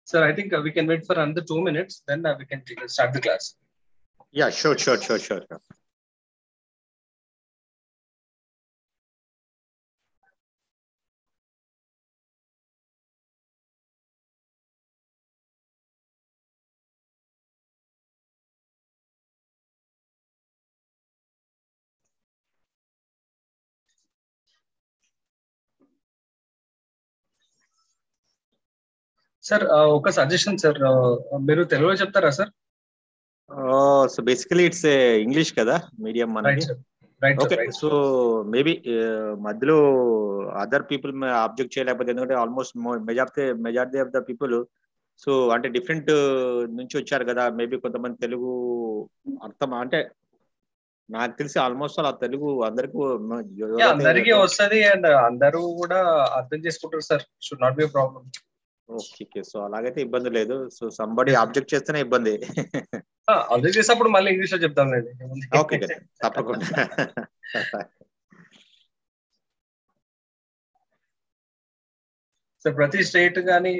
Sir, I think we can wait for another 2 minutes, then we can start the class. Yeah, sure. Sir ఒక suggestion sir, మీరు తెలుగులో చెప్తారా sir? So basically it's English కదా medium మనకి. Okay, so maybe మధ్యలో other people object చేయలేకపోతే, ఎందుకంటే almost majority of the people so అంటే డిఫరెంట్ నుంచి వచ్చారు కదా. మేబీ కొంతమంది తెలుగు అర్థం అంటే నాకు తెలిసి ఆల్మోస్ట్ అలా తెలుగు అందరికీ వస్తుంది అండ్ అందరూ కూడా అర్థం చేసుకుంటారు sir. Should not be a problem. Okay, so అలాగైతే ఇబ్బంది లేదు. సో సంబడి ఆబ్జెక్ట్ చేస్తేనే ఇబ్బంది. ఆబ్జెక్ట్ చేసినప్పుడు మళ్ళీ ఇంగ్లీష్ లో చెప్తాం లేదు. ఓకే, తప్పకుండా. సార్ ప్రతి స్టేట్ కానీ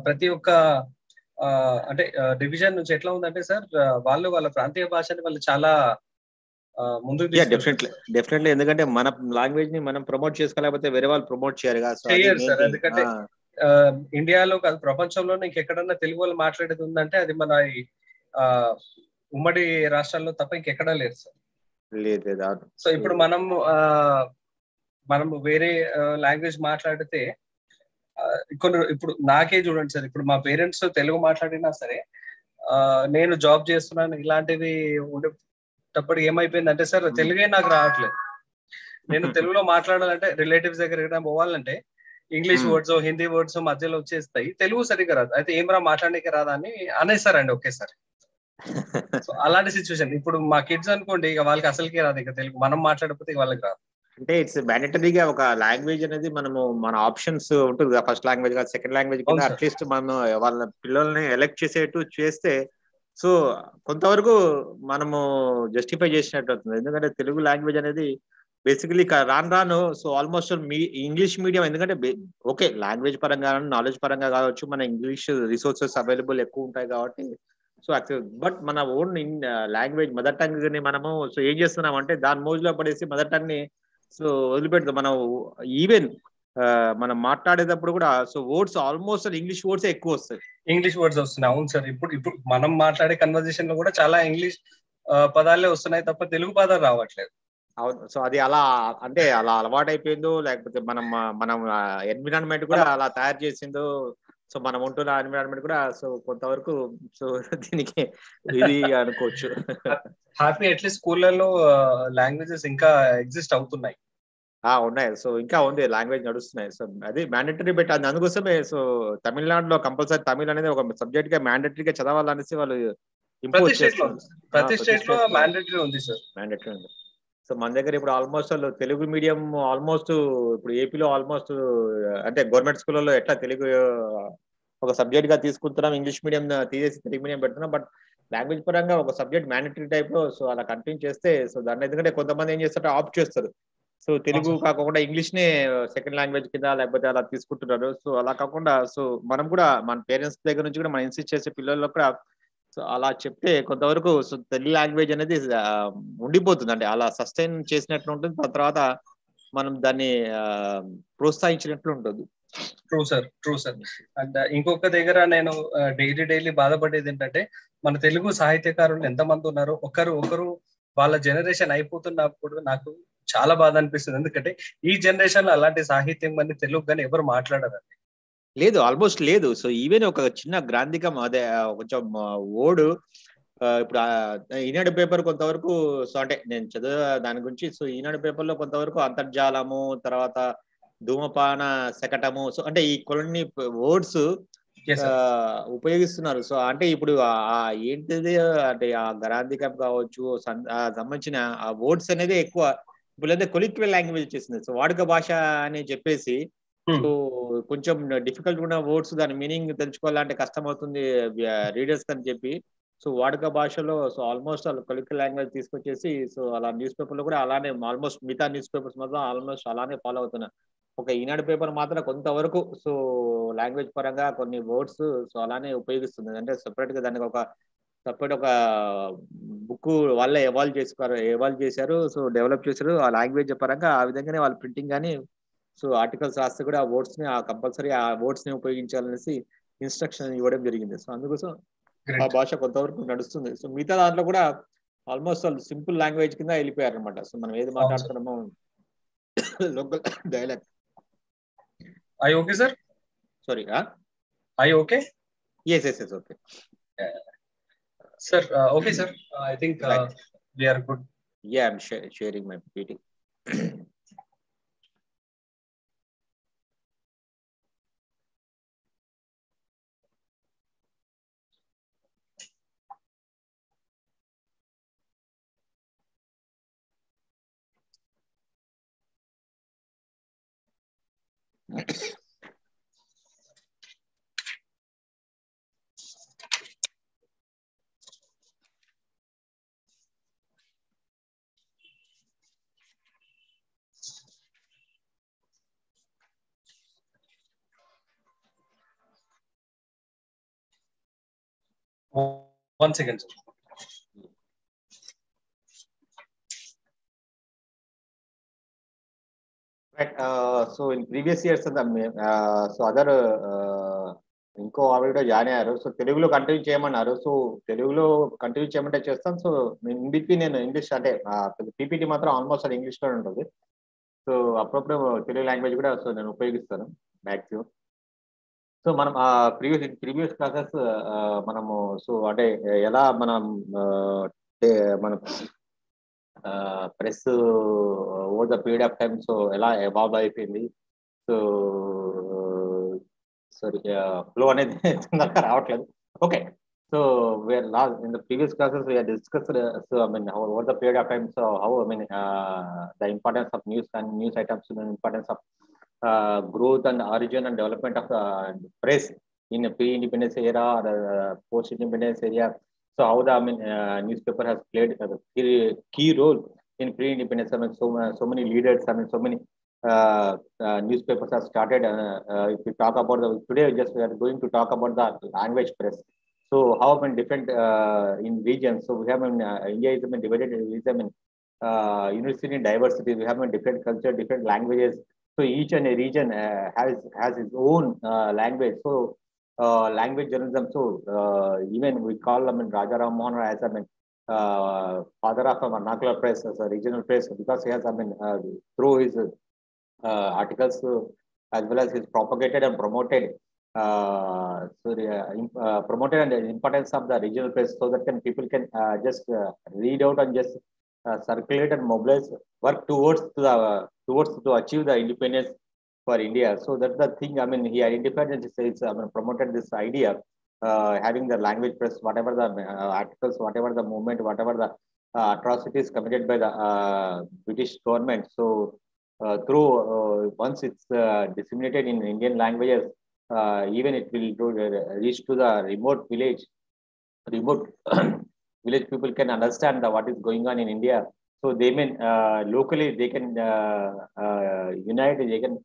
ప్రతి ఒక్క అంటే డివిజన్ నుంచి ఎట్లా ఉందంటే సార్, వాళ్ళ ప్రాంతీయ భాషని వాళ్ళు చాలా ముందుకు డెఫినెట్లీ. ఎందుకంటే మన లాంగ్వేజ్ ని మనం ప్రమోట్ చేసుకోలేకపోతే వేరే వాళ్ళు ప్రమోట్ చేయరు సార్. ఎందుకంటే ఇండియాలో కాదు, ప్రపంచంలోనే ఇంకెక్కడన్నా తెలుగు వాళ్ళు మాట్లాడేది ఉందంటే అది మన ఉమ్మడి రాష్ట్రాల్లో తప్ప ఇంకెక్కడా లేదు సార్. లేదు. సో ఇప్పుడు మనం వేరే లాంగ్వేజ్ మాట్లాడితే ఇప్పుడు నాకే చూడండి సార్, ఇప్పుడు మా పేరెంట్స్ తెలుగు మాట్లాడినా సరే నేను జాబ్ చేస్తున్నాను ఇలాంటివి ఉండేటప్పుడు ఏమైపోయిందంటే సార్, తెలుగే నాకు రావట్లేదు. నేను తెలుగులో మాట్లాడాలంటే రిలేటివ్స్ దగ్గర పోవాలంటే ఇంగ్లీష్ వర్డ్స్ హిందీ వర్డ్స్ మధ్యలో వచ్చేస్తాయి, తెలుగు సరిగ్గా రాదు. అయితే ఏం మాట్లాడడానికి రాదా అని అనేసారండి ఒకేసారి. సో అలాంటి సిచ్యువేషన్ ఇప్పుడు మా కిడ్స్ అనుకోండి, ఇక వాళ్ళకి అసలుకే రాదు ఇక తెలుగు, మనం మాట్లాడకపోతే వాళ్ళకి రాదు. అంటే ఇట్స్ మ్యాండేటరీగా ఒక లాంగ్వేజ్ అనేది మన ఆప్షన్స్ ఉంటుంది, ఫస్ట్ లాంగ్వేజ్ కాదు సెకండ్ లాంగ్వేజ్ కింద అట్లీస్ట్ మనం వాళ్ళ పిల్లల్ని ఎలెక్ట్ చేసేట్టు చేస్తే సో కొంతవరకు మనము జస్టిఫై చేసినట్టు అవుతుంది. ఎందుకంటే తెలుగు లాంగ్వేజ్ అనేది బేసికలీ రాను సో ఆల్మోస్ట్ ఇంగ్లీష్ మీడియం, ఎందుకంటే ఓకే లాంగ్వేజ్ పరంగా నాలెడ్జ్ పరంగా కావచ్చు, మన ఇంగ్లీష్ రిసోర్సెస్ అవైలబుల్ ఎక్కువ ఉంటాయి కాబట్టి సో బట్ మన ఓన్ లాంగ్వేజ్ మదర్ టంగ్ ని మనము సో ఏం చేస్తున్నాం అంటే దాని మోజులో పడేసి మదర్ టంగ్ ని సో వదిలిపెడతాం. మనం ఈవెన్ మనం మాట్లాడేటప్పుడు కూడా so words almost English words ఎక్కువ వస్తాయి. ఇంగ్లీష్ వర్డ్స్ వస్తున్నాయి. అవును సార్, ఇప్పుడు మనం మాట్లాడే కన్వర్జేషన్ లో కూడా చాలా ఇంగ్లీష్ పదాలే వస్తున్నాయి తప్ప తెలుగు పదాలు రావట్లేదు. అవును, సో అది అలా అంటే అలా అలవాటు అయిపోయిందో, లేకపోతే మనం ఎన్విరాన్మెంట్ కూడా అలా తయారు చేసిందో, సో మనం ఉంటున్న ఎన్విరాన్మెంట్ కూడా సో కొంతవరకు సో దీనికి ఇది అనుకోవచ్చు. హ్యాపీ అట్లీస్ట్ స్కూళ్ళలో లాంగ్వేజెస్ ఇంకా ఎగ్జిస్ట్ అవుతున్నాయి. ఉన్నాయి, సో ఇంకా ఉంది, లాంగ్వేజ్ నడుస్తున్నాయి. సో అది మ్యాండేటరీ పెట్టాలి. అందుకోసమే సో తమిళనాడులో కంపల్సరీ తమిళ్ అనేది ఒక సబ్జెక్ట్ గా మ్యాండేటరీగా చదవాలనేసి వాళ్ళు ఇంపోజ్ చేస్తారు. ప్రతి స్టేట్ లో మ్యాండేటరీ ఉంది సార్. మ్యాండేటరీ ఉంది. సో మన దగ్గర ఇప్పుడు ఆల్మోస్ట్ తెలుగు మీడియం ఆల్మోస్ట్ ఇప్పుడు ఏపీలో ఆల్మోస్ట్ అంటే గవర్నమెంట్ స్కూళ్ళలో ఎట్లా తెలుగు ఒక సబ్జెక్ట్ గా తీసుకుంటున్నాం, ఇంగ్లీష్ మీడియం తీసేసి తెలుగు మీడియం పెడుతున్నాం. బట్ లాంగ్వేజ్ పరంగా ఒక సబ్జెక్ట్ మ్యాండేటరీ టైప్ లో సో అలా కంటిన్యూ చేస్తే సో దాన్ని, ఎందుకంటే కొంతమంది ఏం చేస్తారు ఆప్ట్ చేస్తారు, సో తెలుగు కాకుండా ఇంగ్లీష్ నే సెకండ్ లాంగ్వేజ్ కింద లేకపోతే అలా తీసుకుంటున్నారు. సో అలా కాకుండా సో మనం కూడా మన పేరెంట్స్ దగ్గర నుంచి కూడా మనం ఇన్సిస్ట్ చేసే పిల్లల్లో కూడా సో అలా చెప్తే కొంతవరకు సో తెలుగు లాంగ్వేజ్ అనేది ఉండిపోతుంది, అంటే అలా సస్టైన్ చేసినట్లు ఉంటుంది. తర్వాత మనం దాన్ని ప్రోత్సహించినట్లు ఉంటుంది. True sir. అండ్ ఇంకొక దగ్గర నేను డైలీ బాధపడేది ఏంటంటే, మన తెలుగు సాహిత్యకారులు ఎంతమంది ఉన్నారు, ఒకరు వాళ్ళ జనరేషన్ అయిపోతున్నప్పుడు నాకు చాలా బాధ అనిపిస్తుంది. ఎందుకంటే ఈ జనరేషన్ లో అలాంటి సాహిత్యం అని తెలుగు కానీ ఎవరు మాట్లాడరండి. లేదు, ఆల్మోస్ట్ లేదు. సో ఈవెన్ ఒక చిన్న గ్రాంధికం అదే కొంచెం ఓడు ఇప్పుడు ఈనాడు పేపర్ కొంతవరకు సో అంటే నేను చదివే దాని గురించి, సో ఈనాడు పేపర్ లో కొంతవరకు అంతర్జాలము, తర్వాత ధూమపాన శకటము, సో అంటే ఈ కొన్ని వర్డ్స్ ఉపయోగిస్తున్నారు. సో అంటే ఇప్పుడు ఏంటిది అంటే ఆ గ్రాంధికం కావచ్చు సంబంధించిన ఆ వర్డ్స్ అనేది ఎక్కువ ఇప్పుడు కొలిక్వల్ లాంగ్వేజ్ చేసింది. సో వాడుక భాష అని చెప్పేసి సో కొంచెం డిఫికల్ట్ ఉన్న వర్డ్స్ దాని మీనింగ్ తెలుసుకోవాలంటే కష్టం అవుతుంది రీడర్స్ అని చెప్పి సో వాడుక భాషలో సో ఆల్మోస్ట్ కొలిక్వల్ లాంగ్వేజ్ తీసుకొచ్చేసి సో అలా న్యూస్ పేపర్ లో కూడా అలానే ఆల్మోస్ట్ మిగతా న్యూస్ పేపర్స్ మాత్రం ఆల్మోస్ట్ అలానే ఫాలో అవుతున్నారు. ఒక ఈనాడు పేపర్ మాత్రం కొంతవరకు సో లాంగ్వేజ్ పరంగా కొన్ని వర్డ్స్ సో అలానే ఉపయోగిస్తుంది. అంటే సెపరేట్ గా దానికి ఒక సపరేట్ ఒక బుక్ వాళ్ళే ఎవాల్వ్ చేశారు. సో డెవలప్ చేశారు. ఆ లాంగ్వేజ్ పరంగా ఆ విధంగానే వాళ్ళు ప్రింటింగ్ గాని సో ఆర్టికల్స్ రాస్తే కూడా ఆ వర్డ్స్ ని కంపల్సరీ ఆ వర్డ్స్ ని ఉపయోగించాలనేసి ఇన్స్ట్రక్షన్ ఇవ్వడం జరిగింది. సో అందుకోసం ఆ భాష కొంతవరకు నడుస్తుంది. సో మిగతా దాంట్లో కూడా ఆల్మోస్ట్ వాళ్ళు సింపుల్ లాంగ్వేజ్ కింద వెళ్ళిపోయారు అనమాట. సో మనం ఏది మాట్లాడుతున్నామో local డైలాక్ట్. Are you okay, sir? Sorry, Are you okay? Yes, okay. Sir, okay, sir. I think Right. We are good. Yeah, I'm sharing my PPT. One second, sir. Right. So in previous years, so other ఇంకో ఆవిడ join అయ్యారు. So తెలుగులో continue చేయమన్నారు. So తెలుగులో continue చేయమంటే చేస్తాను. So in between నేను English అంటే పీపీటీ మాత్రం ఆల్మోస్ట్ అది ఇంగ్లీష్ లో ఉంటుంది. సో అప్పుడప్పుడు తెలుగు లాంగ్వేజ్ కూడా సో నేను ఉపయోగిస్తాను మ్యాక్సిమం. సో మనం ప్రీవియస్ క్లాసెస్ మనము సో అంటే ఎలా మనం మనం press over the period of time so ఎలా ఎవాల్వ్ అయిపోయింది. సో సారీ ఫ్లో అనేది తొందరగా రావట్లేదు. Okay. So where last in the previous classes we had discussed so I mean over the period of time so how I mean the importance of news and news items and importance of growth and origin and development of press in a pre-independence era or post-independence area. So how the newspaper has played a key role in pre-independence. I mean so many leaders. I mean so many newspapers have started. If we talk about today, just we are going to talk about the language press. So how many different in regions? So we have India is divided. Is university in diversity. We have different culture, different languages. So each and a region has its own language. So language journalism. So even we call Raja Ram Mohan as father of vernacular press as a regional press because he has through his articles as well as his propagated and promoted promoted and the importance of the regional press so that people can just read out and just circulate and mobilize work towards to achieve the independence for India. So that's the thing. I mean, he identified and says, promoted this idea, having the language press, whatever the articles, whatever the movement, whatever the atrocities committed by the British government. So through once it's disseminated in Indian languages, even it will reach to the remote village people can understand what is going on in India. So they mean locally they can unite, they can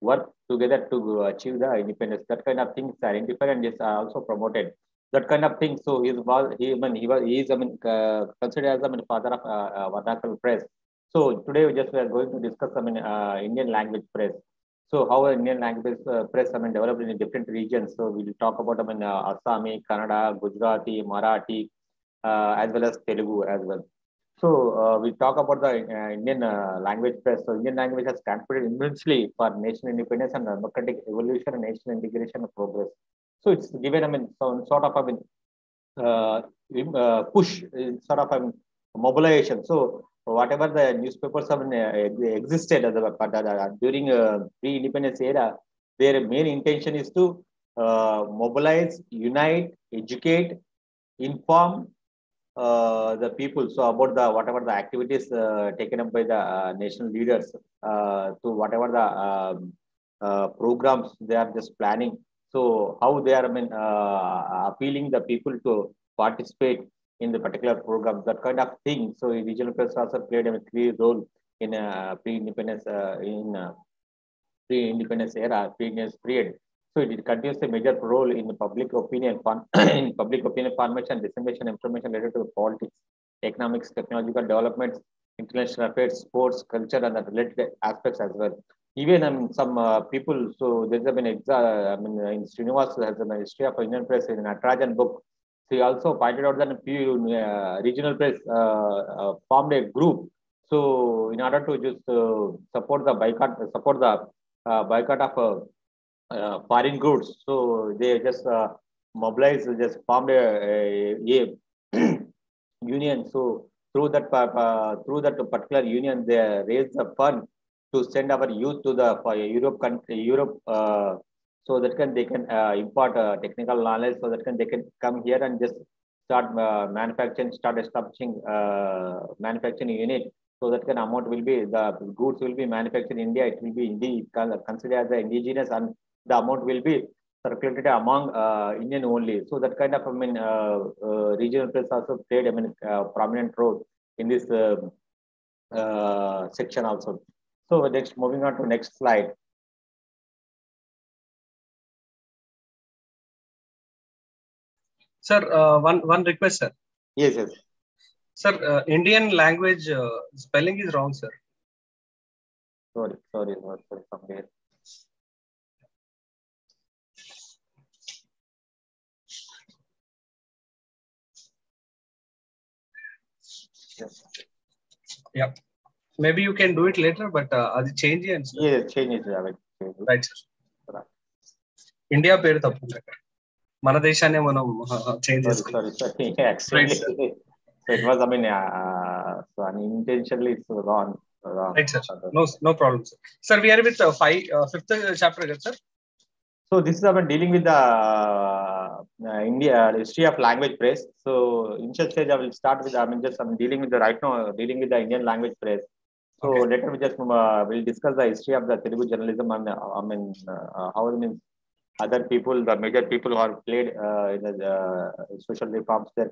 work together to achieve the independence. That kind of things are identified and is also promoted. That kind of thing. So he is considered as father of vernacular press. So today we are going to discuss Indian language press. So how Indian language press developed in different regions. So we will talk about Assami, Kannada, Gujarati, Marathi, as well as Telugu as well. So we talk about the Indian language press. So Indian language has contributed immensely for national independence and democratic evolution and national integration and progress. So it's given some sort of push, sort of mobilization. So whatever the newspapers existed during pre-independence era, their main intention is to mobilize, unite, educate, inform the people so about the whatever the activities taken up by the national leaders to whatever the programs they are just planning. So how they are appealing the people to participate in the particular program, that kind of thing. So regional press also played a key role in pre-independence pre-independence era, pre-independence period. So it continues a major role in public opinion, in public opinion formation, dissemination, information related to politics, economics, technological developments, international affairs, sports, culture, and the related aspects as well. Even some people, so there's been in Srinivas has a history of Indian press in Natarajan book. So he also pointed out that a few regional press formed a group. So in order to just support the boycott of foreign goods. So they just mobilized, just formed a union. So through that particular union, they raised the fund to send our youth to the Europe country, Europe, so that they can impart technical knowledge, so that they can come here and just start start establishing manufacturing unit. So that amount will be, the goods will be manufactured in India. It will be indeed considered as the indigenous, and the amount will be circulated among Indian only. So that kind of, regional press also played, prominent role in this section also. So next, moving on to next slide. Sir, one request, sir. Yes, yes. Sir, Indian language spelling is wrong, sir. Sorry, somewhere. Yeah, maybe you can do it later, but అది change చేయండి, sir. Yeah, change it. Right, sir. India పేరు తప్పు, మన దేశాన్ని మనం change చేసుకోవాలి. Sorry. Actually, so it was, so unintentionally it's wrong. Right, sir. No problem, sir. Sir, we are with fifth chapter, sir. So this is about dealing with the India history of language press. So initial stage I will start with, I'm dealing with dealing with the Indian language press. So Okay. later we just will discuss the history of the Telugu journalism, and how other people, the major people who are played in the social reforms, the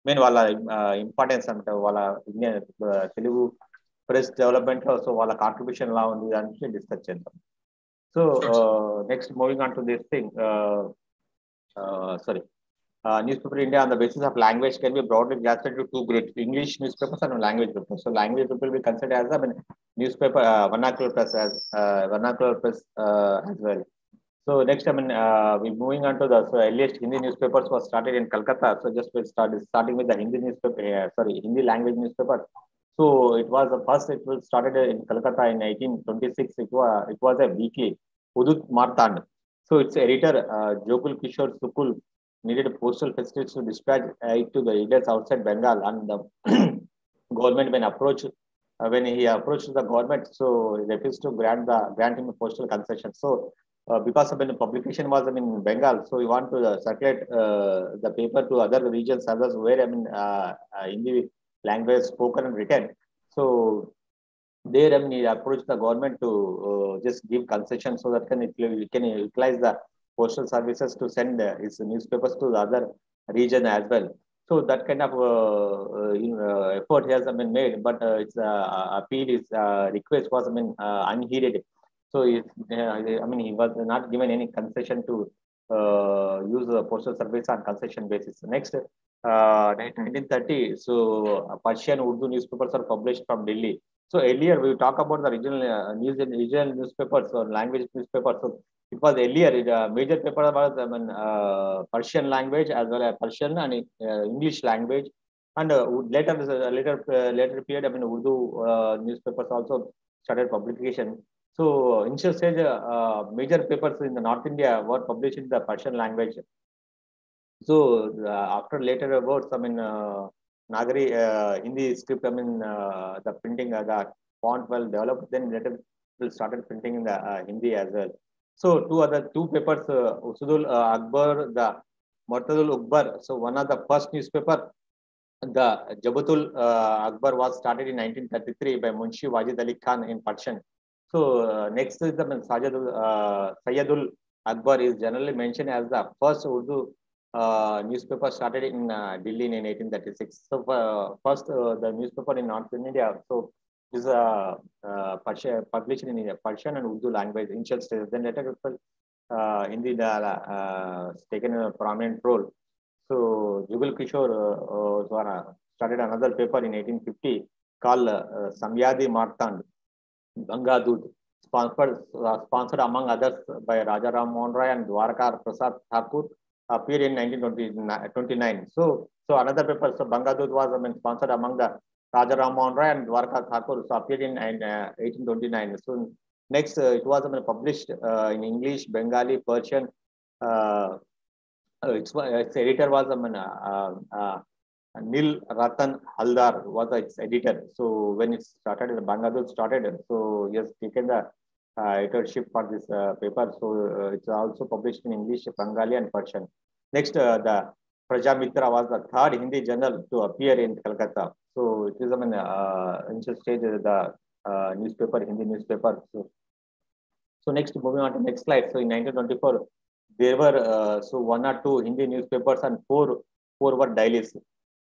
main importance and Indian Telugu press development. So వాళ్ళ contribution లా ఉంది దానికి discuss చేద్దాం. So next, moving on to this thing, newspaper India on the basis of language can be broadly classified into two groups: English newspapers and language papers. So language people will be considered as a newspaper, vernacular press as well. So next, we're moving on to the earliest Hindi newspapers was started in Calcutta. So just we'll starting with the Hindi newspaper, Hindi language newspaper. So it was the first. It was started in Calcutta in 1826. It was a weekly, Udut Martand. So its editor, Jokul Kishore Sukul, needed postal facilities to dispatch it to the leaders outside Bengal, and the government when he approached the government, so he refused to grant him a postal concession. So because of the publication was in Bengal, so he want to circulate the paper to other regions, others where Hindi language spoken and written. So there, he approached the government to just give concession, so that it can utilize the postal services to send his newspapers to the other region as well. So that kind of effort has made, but its appeal, his request was unheeded. So he was not given any concession to use the postal service on concession basis. Next, 1930, so Persian Urdu newspapers are published from Delhi. So earlier we talk about the regional newspapers or language newspapers. So it was earlier major paper was Persian language as well as Persian and English language, and later period, Urdu newspapers also started publication. So initial stage, major papers in the North India were published in the Persian language. So after later words, Nagari Hindi script, the printing, the font well developed, then later we started printing in the Hindi as well. So two papers, Usudul Akbar, the Murtadul Ukbar. So one of the first newspaper, the Jabatul Akbar, was started in 1933 by Munshi Wajid Ali Khan in Persian. So next is the Sayyidul Akbar is generally mentioned as the first Urdu newspaper started in Delhi in 1836. So first the newspaper in North India. So is published in Persian and Urdu language initial stage. Then later Hindi taken a prominent role. So Jugal Kishore started another paper in 1850 called Samyadi Martand Gangadut, sponsored among others by Raja Ram Mohan Roy and Dwarka Prasad Thakur, appeared in 1929. So another paper, so Gangadut was sponsored among the Raja Ram Mohan Roy and Dwarka Thakur, so appeared in 1829. So next, it was published in English, Bengali, Persian. Its editor was Nil Ratan Haldar was its editor. So when it started, Bangadut started, so he has taken the editorship for this paper. So it's also published in English, Bengali, and Persian. Next, the Prajamitra was the third Hindi journal to appear in Calcutta. So it is initial stage the newspaper, Hindi newspaper. So next, moving on to next slide. So in 1924, there were so 1 or 2 Hindi newspapers and four were dailies.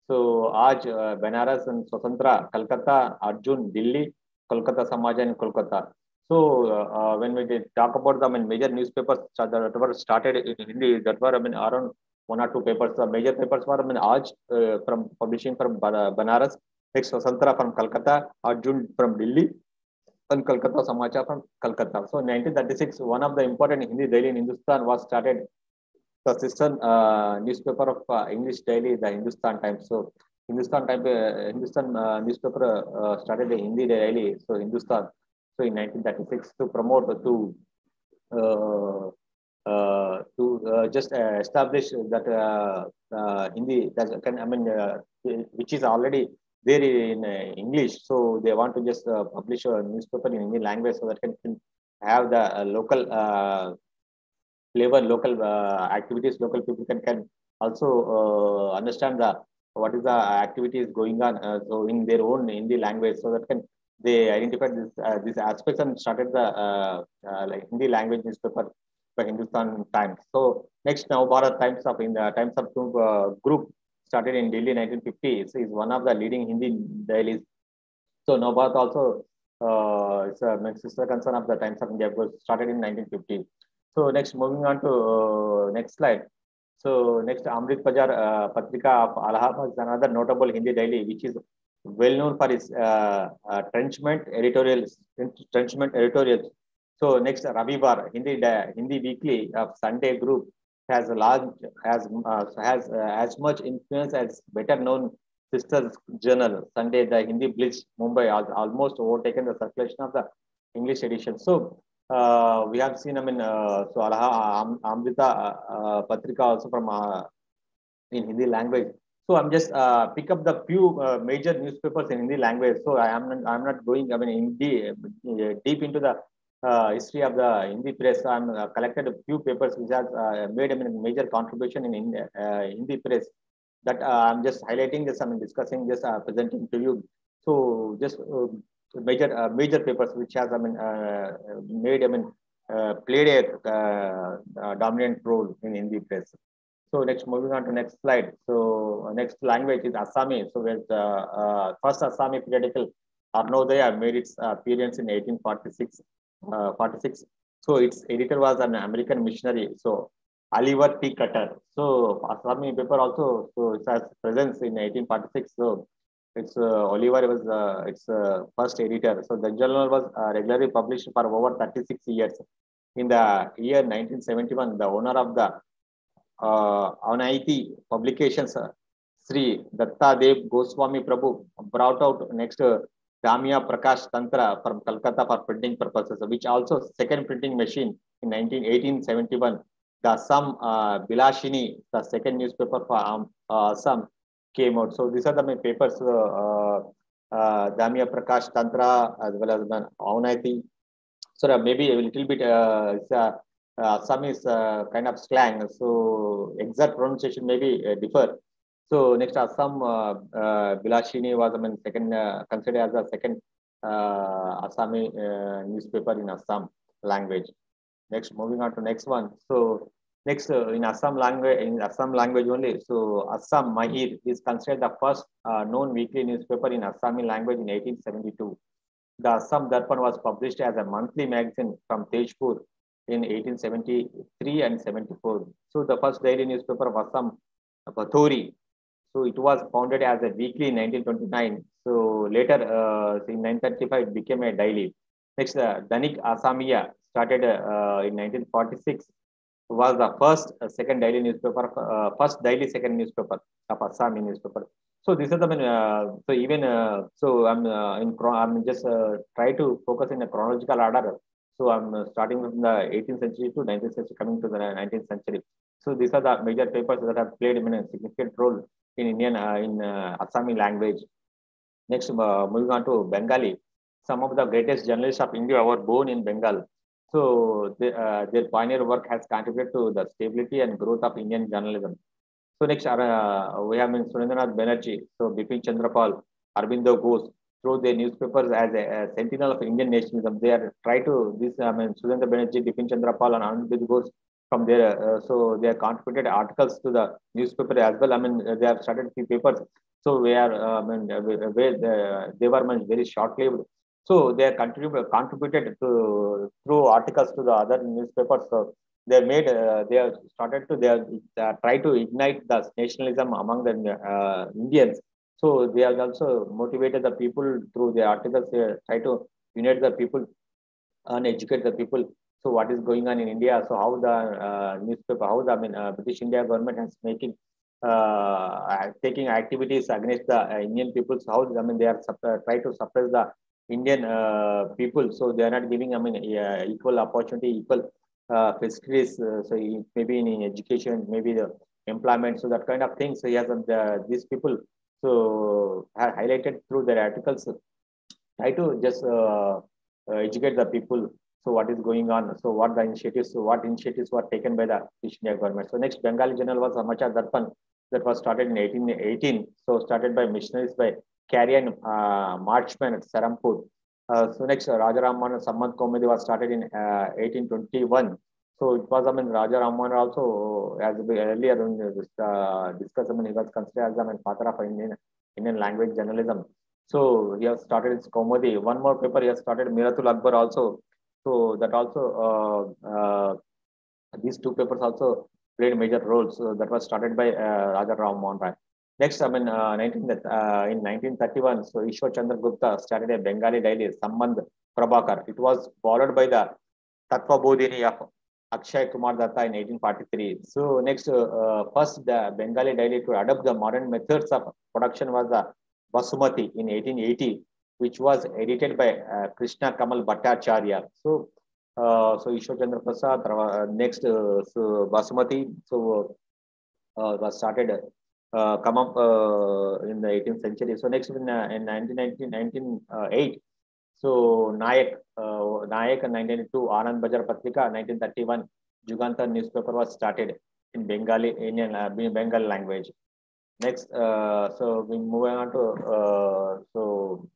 So Aaj, Banaras and Swatantra, Calcutta, Arjun, Delhi, Kolkata Samaj and Kolkata. So when we did talk about the major newspapers that were started in Hindi, that were around 1 or 2 papers. The major papers were Aaj from publishing from Banaras, next Swatantra from Calcutta, Arjun from Delhi, and Kolkata Samachar from Calcutta. So in 1936, one of the important Hindi daily in Hindustan was started, the sister newspaper of English daily, the Hindustan Times. So Hindustan newspaper started the Hindi daily, so Hindustan. So in 1936, to promote just establish that Hindi, which is already there in English. So they want to just publish a newspaper in Hindi language so that can have the local flavor, local activities, local people can also understand what is the activities going on so in their own Hindi language, so that can they identified these aspects and started the like Hindi language newspaper by Hindustan Times. So next, now Bharat Times of in the Times of group started in Delhi 1950. So is one of the leading Hindi dailies. So Navbharat also it's a sister concern of the Times of India, was started in 1950. So next, moving on to next slide. So next, Amrit Bajar Patrika of Allahabad is another notable Hindi daily, which is well known for its trenchant editorials. So next, Ravivar Hindi weekly of Sunday group has as much influence as better known sister journal Sunday, the Hindi Blitz Mumbai, almost overtaken the circulation of the English edition. So we have seen, so Amrita Patrika also from in Hindi language. So I'm just pick up the few major newspapers in Hindi language. So I'm not going in deep into the history of the Hindi press. I'm collected a few papers which has made a major contribution in Hindi press. That I'm just highlighting this. Discussing this, presenting to you. So just major papers which has made played a dominant role in Hindi press. So next, moving on to next slide. So next language is Assami. So where the first Assami periodical Arnodaya made its appearance in 1846. 46. So its editor was an American missionary. So Oliver T. Cutter. So Assami paper also, so it has presence in 1846. So it's Oliver was its first editor. So the journal was regularly published for over 36 years. In the year 1971, the owner of the Anaiti publications, Sri Datta Dev Goswami Prabhu, brought out next Damia Prakash Tantra from Calcutta for printing purposes, which also second printing machine in 1871. The Assam Bilashini, the second newspaper for Assam, came out. So these are the papers, Damia Prakash Tantra as well as the Anaiti. So maybe a little bit some is kind of slang, so exact pronunciation maybe differ. So next, Assam Bilashini was second considered as a second Assami newspaper in Assam language. Next, moving on to next one. So next in Assam language only. So Assam Mahir is considered the first known weekly newspaper in Assami language in 1872. The Assam Darpan was published as a monthly magazine from Tejpur in 1873 and 74. So the first daily newspaper of Assam, Bathori. So it was founded as a weekly in 1929. So later, in 1935, it became a daily. Next, Danik Asamiya started in 1946. Was the first second daily newspaper, first daily second newspaper of Assami newspaper. So these are the so even so I'm just try to focus in a chronological order. So I'm starting from the 18th century to 19th century, coming to the 19th century. So these are the major papers that have played a significant role in Indian in Assami language. Next, moving on to Bengali. Some of the greatest journalists of India were born in Bengal. So their pioneer work has contributed to the stability and growth of Indian journalism. So next, we have Surendranath Banerjee, so Bipin Chandrapal, Arvindo Ghosh, through their newspapers as a sentinel of Indian nationalism. They are try to this. Surendra Banerjee, Bipin Chandrapal, and Arvindo Ghosh from there. So they have contributed articles to the newspaper as well. They have started few papers. So we are, where they were very short-lived. So they are contributed to through articles to the other newspapers. So they made they have started to they have try to ignite the nationalism among the Indians. So they have also motivated the people through their articles. They try to unite the people and educate the people. So what is going on in India? So how the newspaper, how the British India government is making taking activities against the Indian people. So how they are try to suppress the Indian people. So they are not giving equal opportunity, equal facilities. So maybe in education, maybe the employment. So that kind of thing. So he has these people so highlighted through their articles. Try to just educate the people. So what is going on? So what initiatives were taken by the British India government? So next Bengali journal was Samachar Darpan that was started in 1818. So started by missionaries by Carrion Marchman at Serampur. So next Raja Raman Sammad Komedi was started in 1821. So it was Raja Raman also as earlier discussed. He was considered as the father of Indian language journalism. So he has started his Komedi. One more paper he has started Miratul Akbar also. So that also these two papers also played major roles. So that was started by Raja Ram Mohan Rai. Next, in 1931, so Ishwar Chandra Gupta started a Bengali daily, Sambandh Prabhakar. It was followed by the Tattva Bodhini of Akshay Kumar Datta in 1843. So next, first the Bengali daily to adopt the modern methods of production was the Basumati in 1880, which was edited by Krishna Kamal Bhattacharya. So Ishwar Chandra Prasad, next so Basumati, so was started come up in the 18th century. So next in 1908, so Nayak in 1902, Anand Bajar Patrika, 1931, Jugantar newspaper was started in Bengali, Indian Bengal language. Next, so we moving on to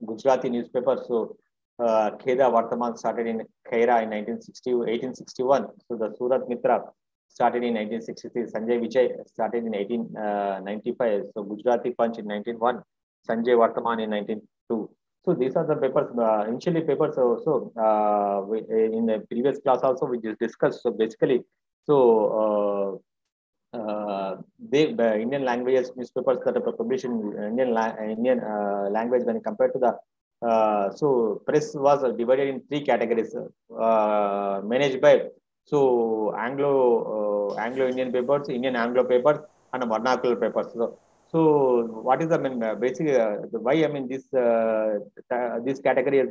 Gujarati newspaper. So Kheda Vartaman started in Khaira in 1861. So the Surat Mitra started in 1963. Sanjay Vijay started in 1895. So Gujarati Punch in 1901. Sanjay Vartaman in 1902. So these are the papers, initially papers. So in the previous class also we just discussed. So basically, so the Indian languages newspapers that are published in Indian language when compared to the so press was divided in three categories managed by so Anglo-Indian papers, Indian Anglo papers, and vernacular papers. So what is the basic why this category is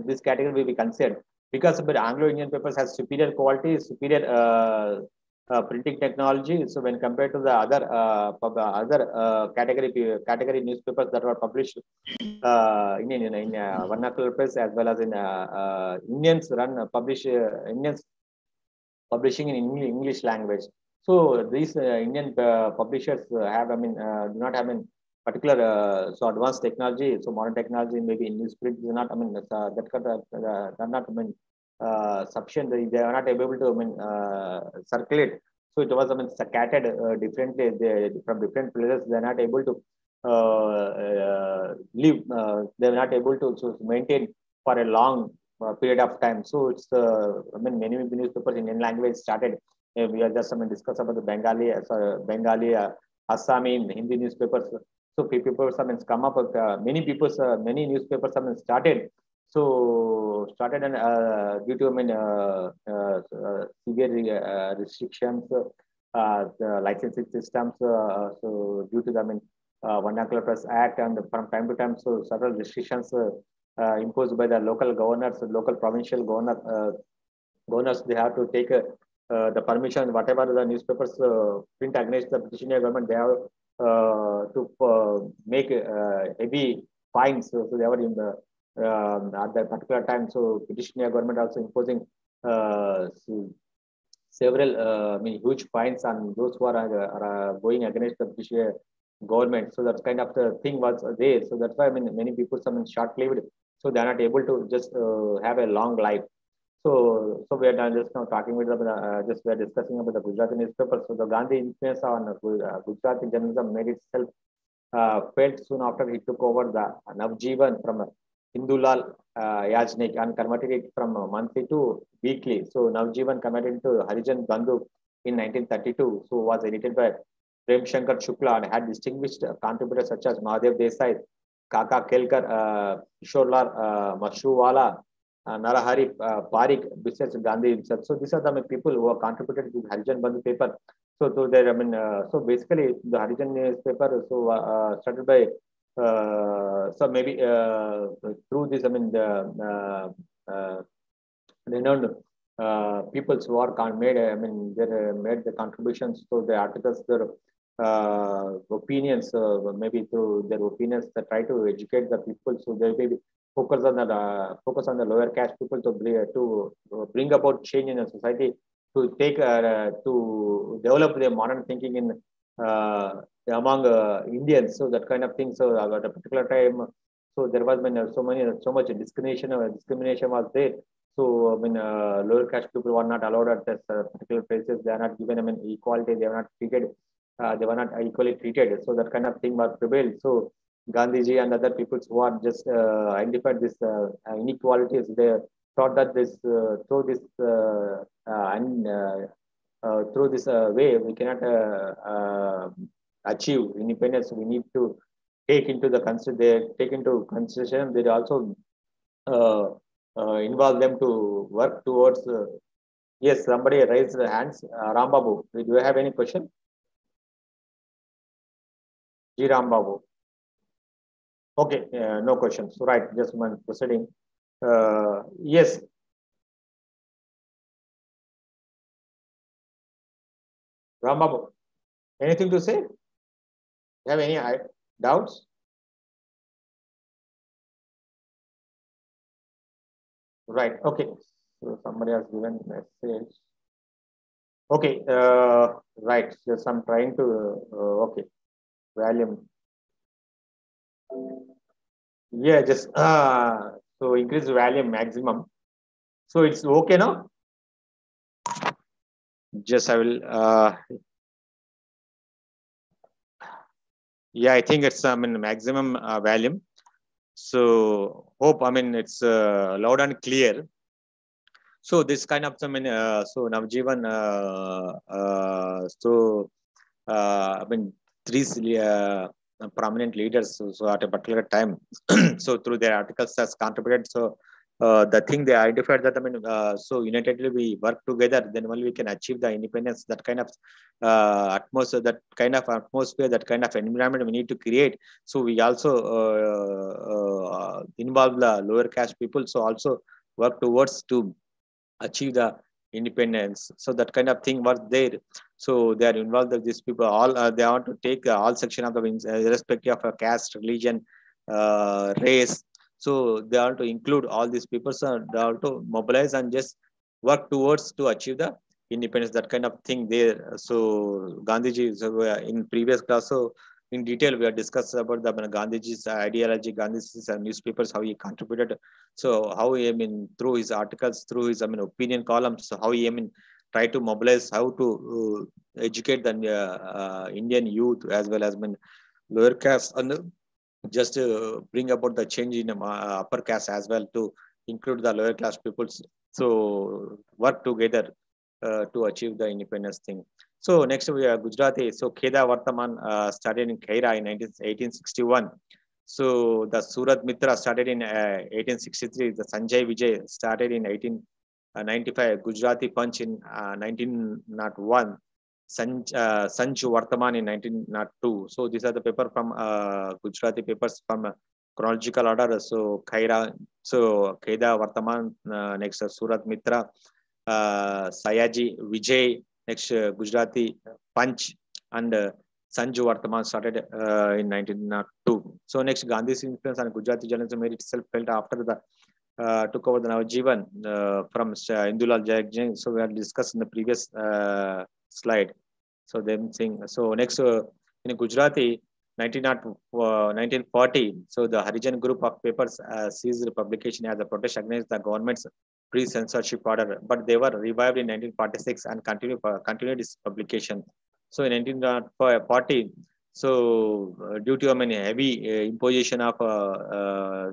this category will be considered because Anglo-Indian papers has superior quality, superior printing technology. So when compared to the other category newspapers that were published in vernacular press as well as in Indians publishing in English language. So these Indian publishers have do not have particular so advanced technology. So modern technology maybe in newsprint is not they're not sufficient. They are not able to circulate. So it was scattered differently from different places. They are not able to live. They were not able to maintain for a long period of time. So it's many newspapers in Indian language started. We are just discuss about the Bengali, Assami, Hindi newspapers. So people come up with many newspapers started. So started and due to severe restrictions, the licensing systems. So due to the Vernacular Press Act, and from time to time, so several restrictions imposed by the local governors, local provincial governors, they have to take the permission, whatever the newspapers print against the British India government, they have to make heavy fines. So they were in the at that particular time. So British India government also imposing several huge fines on those who are going against the British government. So that kind of the thing was there. So that's why many people short-lived. So they are not able to just have a long life. So we are just now talking with just we are discussing about the Gujarati newspaper. So the Gandhi influence on Gujarati journalism made itself felt soon after he took over the Navjeevan from Hindulal Yajnik and converted it from monthly to weekly. So Navjeevan converted into Harijan Bandhu in 1932. So was edited by Prem Shankar Shukla and had distinguished contributors such as Mahadev Desai, Kaka Kelkar, Kishorlal Mashruwala, Narahari Parikh, besides Gandhi himself. So these are the people who have contributed to the Harijan Bandhu paper. So to their, so basically the Harijan newspaper started by so maybe through this, the renowned peoples who are made, they made the contributions to the articles, their opinions, maybe through their opinions, they try to educate the people. So they may be focus on the lower caste people to bring about change in the society, to take to develop their modern thinking in among Indians. So that kind of thing. So at a particular time, so there was so much discrimination was there. So lower caste people were not allowed at this particular places. They are not given equality. They are not treated. They were not equally treated. So that kind of thing was prevailed. So Gandhiji and other peoples who are just identified this inequalities, they thought that this through this way we cannot achieve independence. We need to take into consideration. They also involve them to work towards. Yes, somebody raised their hands. Rambabu, do you have any question? G. Rambabu. Okay, no questions. So, right, just one proceeding. Yes. Rambabu, anything to say? You have any doubts? Right, okay. So somebody has given message. Okay, right. Just I'm trying to, okay. Volume. Yeah, just so increase the volume maximum. So it's okay now. Just I will. Yeah, I think it's maximum volume. So hope it's loud and clear. So this kind of so Navjeevan. Three prominent leaders. So at a particular time, so through their articles has contributed. So the thing they identified that so unitedly we work together, then only we can achieve the independence. That kind of atmosphere, that kind of environment we need to create. So we also involve the lower caste people. So also work towards to achieve the independence. So that kind of thing was there. So they are involved with these people. All they want to take all section of the irrespective of a caste, religion, race. So they want to include all these people. So they want to mobilize and just work towards to achieve the independence. That kind of thing there. So Gandhiji, so in previous class, so in detail we have discussed about the Gandhiji's ideology, Gandhiji's newspapers, how he contributed. So how he through his articles, through his opinion columns, so how he try to mobilize, how to educate the Indian youth as well as lower caste and just bring about the change in upper caste as well to include the lower class peoples. So work together to achieve the independence thing. So next we are Gujarati. So Kheda Vartaman started in Khaira in 1861. So the Surat Mitra started in 1863. The Sanjay Vijay started in 1895. Gujarati Punch in 1901. Sanj Vartaman in 1902. So these are the paper from Gujarati papers from chronological order. So Khaira, so Kheda Vartaman, next Surat Mitra, Sayaji Vijay, next Gujarati Punch, and Sanju Vartaman started in 1902. So next Gandhi's influence on Gujarati journalism made itself felt after the took over the Navajivan from Indulal Jayajing. So we have discussed in the previous slide. So them saying, so next in Gujarati 1940, so the Harijan group of papers seized the publication as a protest against the government's pre-censorship order, but they were revived in 1946 and continued its publication. So in 1940, so due to heavy imposition of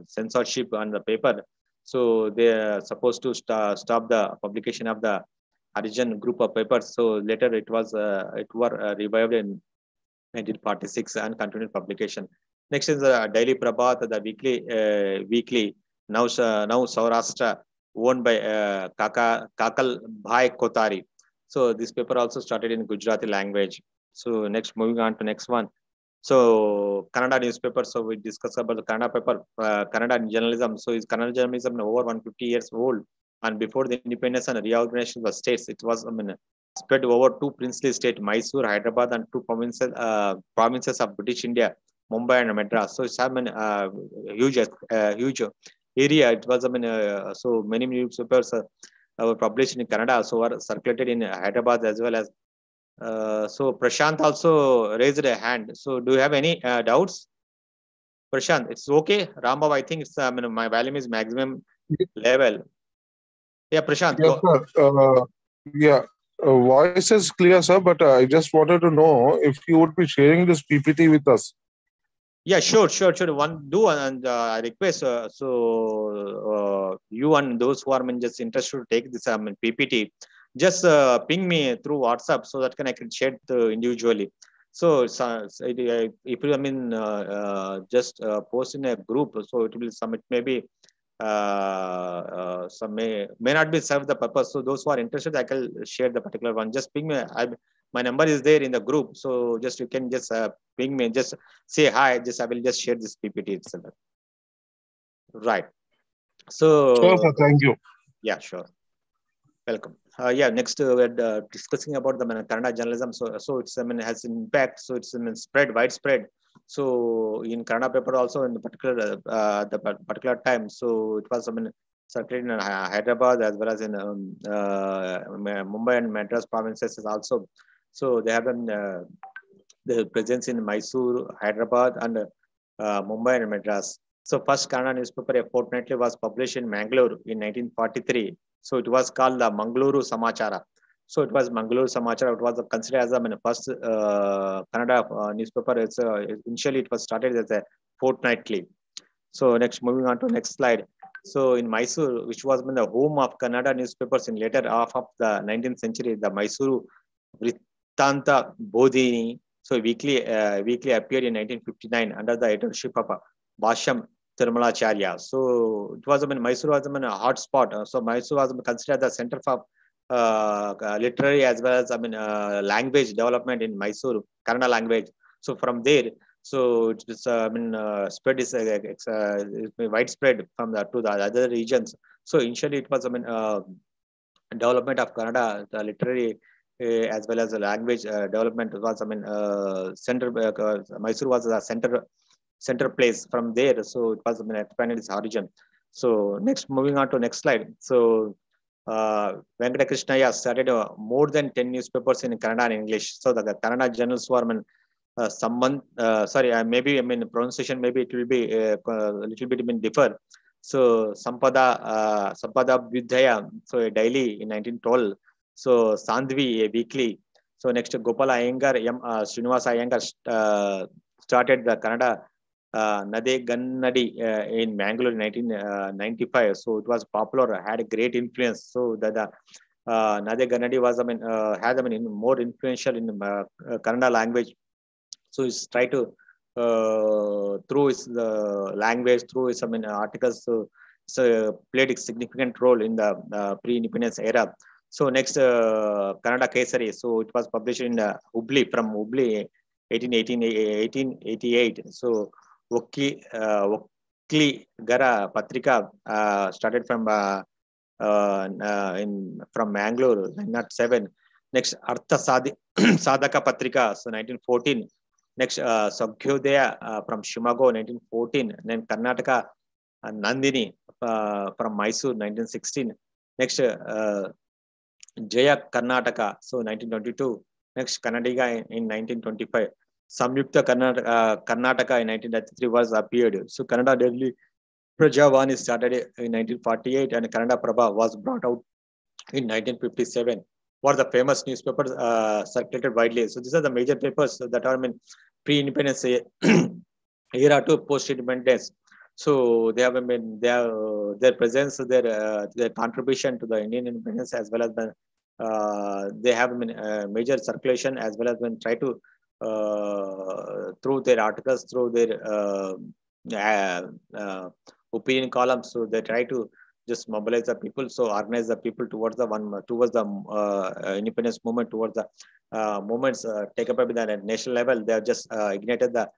censorship on the paper, so they are supposed to stop the publication of the Harijan group of papers. So later it were revived in 1946 and continued publication. Next is the Daily Prabhat, the weekly now Saurashtra, owned by Kakal Bhai Kotari. So this paper also started in Gujarati language. So next, moving on to next one. So Kannada newspaper. So we discussed about the Kannada paper, Kannada journalism. So is Kannada journalism over 150 years old, and before the independence and reorganization of the states, it was spread over two princely states, Mysore, Hyderabad, and two provinces of British India, Mumbai and Madras. So it's huge area. It was so many newspapers were published in Kannada, so were circulated in Hyderabad as well as. So Prashant also raised a hand. So do you have any doubts? Prashant, it's okay. Rambhav, I think it's my volume is maximum level. Yeah, Prashant. Yes, sir. Yeah, voice is clear, sir. But I just wanted to know if you would be sharing this PPT with us. Yeah, sure. One do, and I request so you and those who are just interested to take this PPT, just ping me through WhatsApp so that I can share it individually. So if you just post in a group, so it will some, it may be some may not be serve the purpose. So those who are interested, I can share the particular one. Just ping me. My number is there in the group, so just you can just ping me, just say hi. Just I will just share this PPT itself. Right. So Sure, sir. Thank you. Yeah, sure. Welcome. Yeah, next we're discussing about the Kannada journalism. So it's has impact. So it's widespread. So in Kannada paper also in the particular time. So it was circulated in Hyderabad as well as in Mumbai and Madras provinces also. So they have the presence in Mysore, Hyderabad, and Mumbai and Madras. So first Kannada newspaper, a fortnightly, was published in Mangalore in 1943. So it was called the Mangaluru Samachara. So it was Mangaluru Samachara. It was considered as the first Kannada newspaper. Initially it was started as a fortnightly. So next, moving on to next slide. So in Mysore, which was the home of Kannada newspapers in later half of the 19th century, the Mysuru Vrittanta Bodhini, so weekly appeared in 1959 under the editorship of Bhashyam Tirmalacharya. So it was Mysore was a hot spot. So Mysore was considered the center for literary as well as language development in Mysore, Kannada language. So from there, so it's spread is widespread from to the other regions. So initially it was development of Kannada, the literary as well as the language development was center. Mysore was the center place. From there, so it was expanded its origin. So next, moving on to next slide. So Venkata Krishnaya started more than 10 newspapers in Kannada and English. So the Kannada journals were maybe pronunciation, maybe it will be a little bit differ. So Sampada Abhyudaya, so a daily in 1912. So Sandvi, a weekly. So next, Gopala Iyengar, Srinivasa Iyengar started the Kannada Nade Gannadi in Mangalore in 1995. So it was popular, had a great influence. So the Nade Gannadi was, had, more influential in Kannada language. So he's tried to, through his language, through his, articles, so played a significant role in the pre-independence era. So next, Kannada Kesari. So it was published in Hubli, from Hubli, 1888. So Vokli Gara Patrika started from from Mangalore, 1907. Next, Artha Sadhaka Patrika, so 1914. Next, Sagyodaya from Shimago, 1914. Then Karnataka, Nandini from Mysore, 1916. Next, Jaya Karnataka, so 1922. Next, Kannadiga in 1925. Samyukta Karnataka in 1993 was appeared. So Kannada Daily Prajavani started in 1948, and Kannada Prabha was brought out in 1957. Were the famous newspapers circulated widely. So these are the major papers that are pre-independence era to post-independence. So they have their presence, their contribution to the Indian independence, as well as they have major circulation, as well as try to through their articles, through their opinion columns. So they try to just mobilize the people, so organize the people towards the independence movement, towards the movements taken up at the national level. They have just ignited the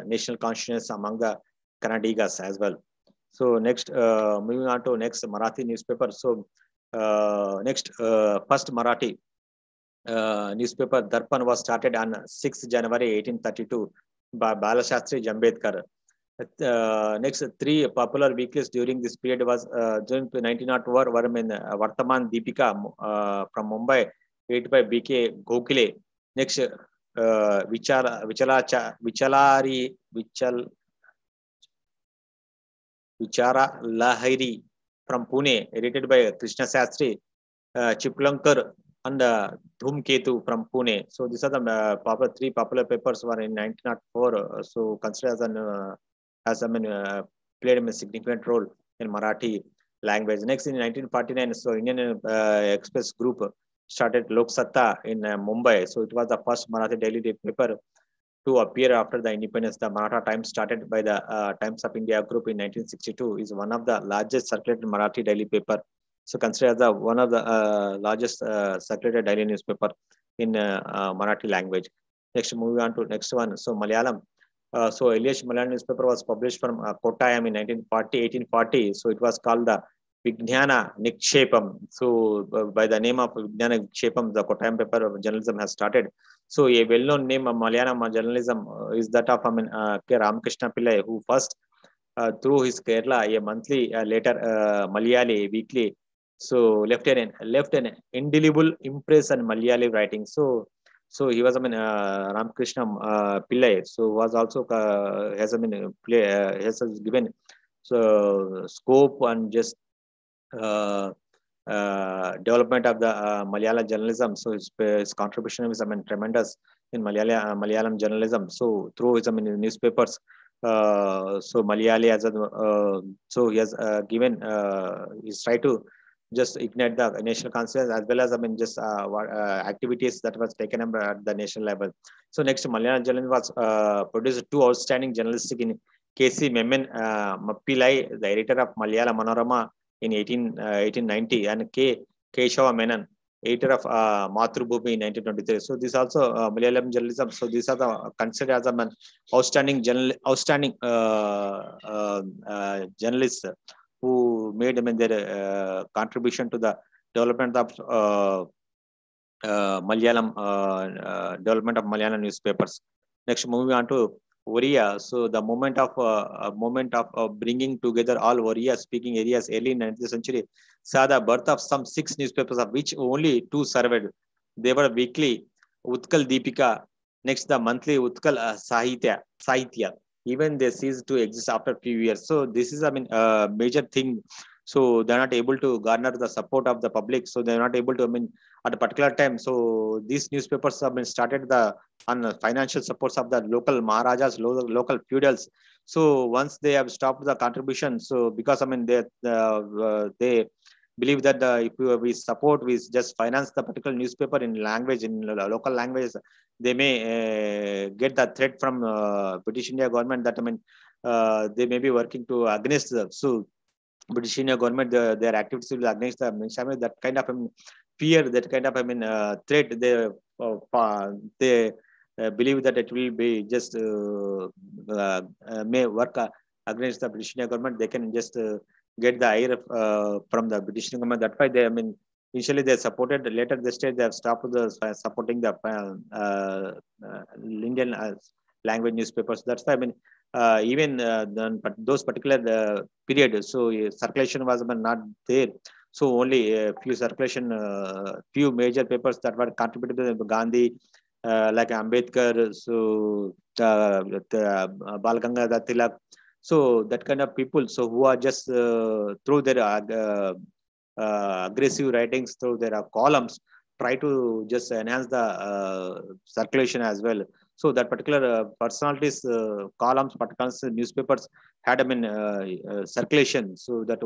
national consciousness among the Kannadigas as well. So next, moving on to next Marathi newspaper. So next, first Marathi newspaper Darpan was started on 6th January 1832 by Balashastri Jambedkar. Next, three popular weeklies during this period was during 1904 were Vartaman Deepika from Mumbai, edited by B.K. Gokhale. Next, Vichara Lahiri from Pune, edited by Krishna Sastri. Chiplankar and Dhumketu from Pune. So these are the three popular papers were in 1904. So considered as played a significant role in Marathi language. Next, in 1949, so Indian Express Group started Lok Satta in Mumbai. So it was the first Marathi daily paper to appear after the independence. The Maratha Times, started by the Times of India Group in 1962, is one of the largest circulated Marathi daily paper. So considered as one of the largest circulated daily newspaper in Marathi language. Next, moving on to next one. So Malayalam. So Elias Malayalam newspaper was published from Kottayam in 1840. So it was called the Vijnana Nikshepam. So by the name of Vijnana Nikshepam, the Kottayam paper of journalism has started. So a well-known name of Malayalam journalism is that of K. Ramakrishna Pillai, who first through his Kerala, a monthly, later Malayali weekly, so left an indelible impress on Malayali writing. So he was Ramakrishna Pillai. So was also has given scope and just development of the Malayalam journalism. So his contribution is tremendous in Malayalam journalism. So through his newspapers. So Malayali as so he has given he's tried to just ignite the national consciousness, as well as just activities that was taken up at the national level. So next, Malayalam journalism was produced two outstanding journalistic in K.C. Memmen Mappilai, the editor of Malayalam Manorama in 1890, and K. Keshava Menon, editor of Mathrubhumi in 1923. So this also Malayalam journalism. So these are the considered as an outstanding journalists who made their contribution to the development of Malayalam newspapers. Next, moving on to Oriya. So the moment of bringing together all Oriya speaking areas early in 19th century saw the birth of some 6 newspapers, of which only 2 survived. They were weekly Utkal Deepika. Next, the monthly Utkal Sahitya. Even they ceased to exist after a few years. So this is major thing. So they're not able to garner the support of the public. So they're not able to at a particular time. So these newspapers have been started on the financial supports of the local Maharajas, local feudals. So once they have stopped the contribution, so because they believe that if we just finance the particular newspaper in language, in local language, they may get the threat from British India government that they may be working to against them. So British India government, their activities will against the that kind of fear, that kind of threat. They believe that it will be just may work against the British India government. They can just get the ire from the British India government. That's why they, initially they supported. Later they stage they have stopped supporting the Indian language newspapers. That's why even but those particular period, so circulation was not there. So only a few few major papers that were contributed to Gandhi, like Ambedkar, so Bal Gangadhar Tilak. So that kind of people, so who are just through their aggressive writings, through their columns, try to just enhance the circulation as well. So that particular personalities, columns, particular newspapers had circulation. So that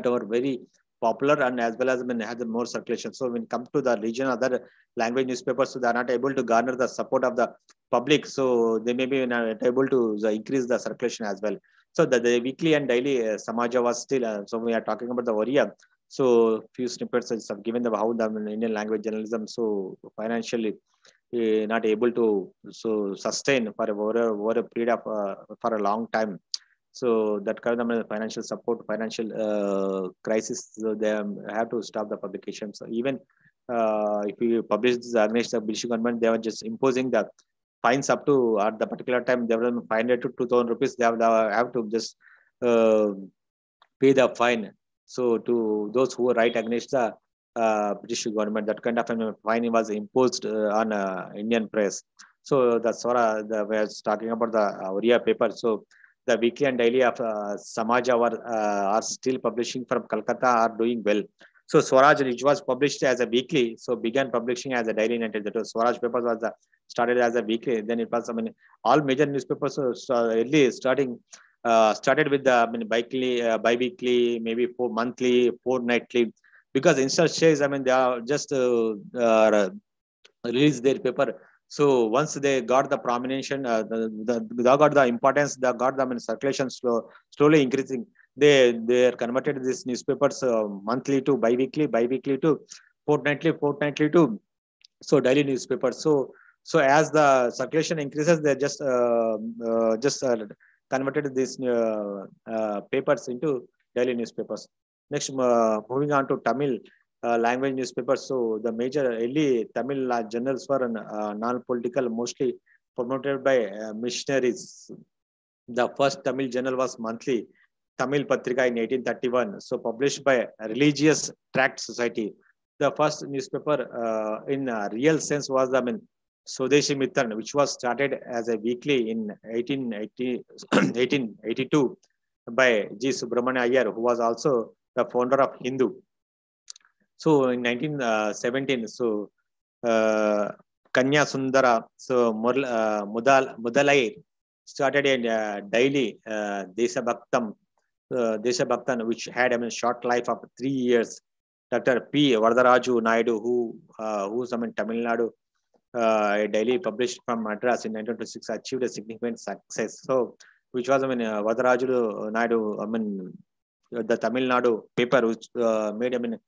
were very popular, and as well as had more circulation. So when it comes to the region, other language newspapers, so they are not able to garner the support of the public. So they may be not able to increase the circulation as well. So the weekly and daily Samaja was still, so we are talking about the Oriya. So few snippets have given the how the Indian language journalism, so financially not able to sustain for over a period of for a long time. So that kind of financial support, financial crisis, so they have to stop the publication. So even if you publish this against the British government, they were just imposing the fines up to at the particular time. They were 500 to 2,000 rupees. They have to just pay the fine. So to those who write against the British government, that kind of fine was imposed on Indian press. So the Swara, we are talking about the Oriya paper. So the weekly and daily of Samaja are still publishing from Calcutta, are doing well. So Swaraj, which was published as a weekly, so began publishing as a daily in 1932. Swaraj papers was started as a weekly. Then it was, all major newspapers early started with the bi-weekly, maybe monthly, fortnightly, because insert shares, they are just release their paper. So once they got the prominence, they got the importance, they got the circulation slowly increasing. They are converted these newspapers monthly to bi-weekly, bi-weekly to fortnightly, fortnightly to daily newspapers. So as the circulation increases, they just converted these papers into daily newspapers. Next, moving on to Tamil language newspapers. So the major early Tamil journals were non-political, mostly promoted by missionaries. The first Tamil journal was monthly, Tamil Patrika, in 1831. So published by Religious Tract Society. The first newspaper in a real sense was the Swadeshi Mitran, which was started as a weekly in 1882 by G. Subramania Iyer, who was also the founder of Hindu. So in 1917, Kanya Sundara, so Mudalai started a daily Deshabhaktan, which had a short life of 3 years. Dr. P. Varadaraju Naidu, who's Tamil Nadu, a daily published from Madras in 1926, achieved a significant success. So, which was Varadaraju Naidu, the Tamil Nadu paper, which made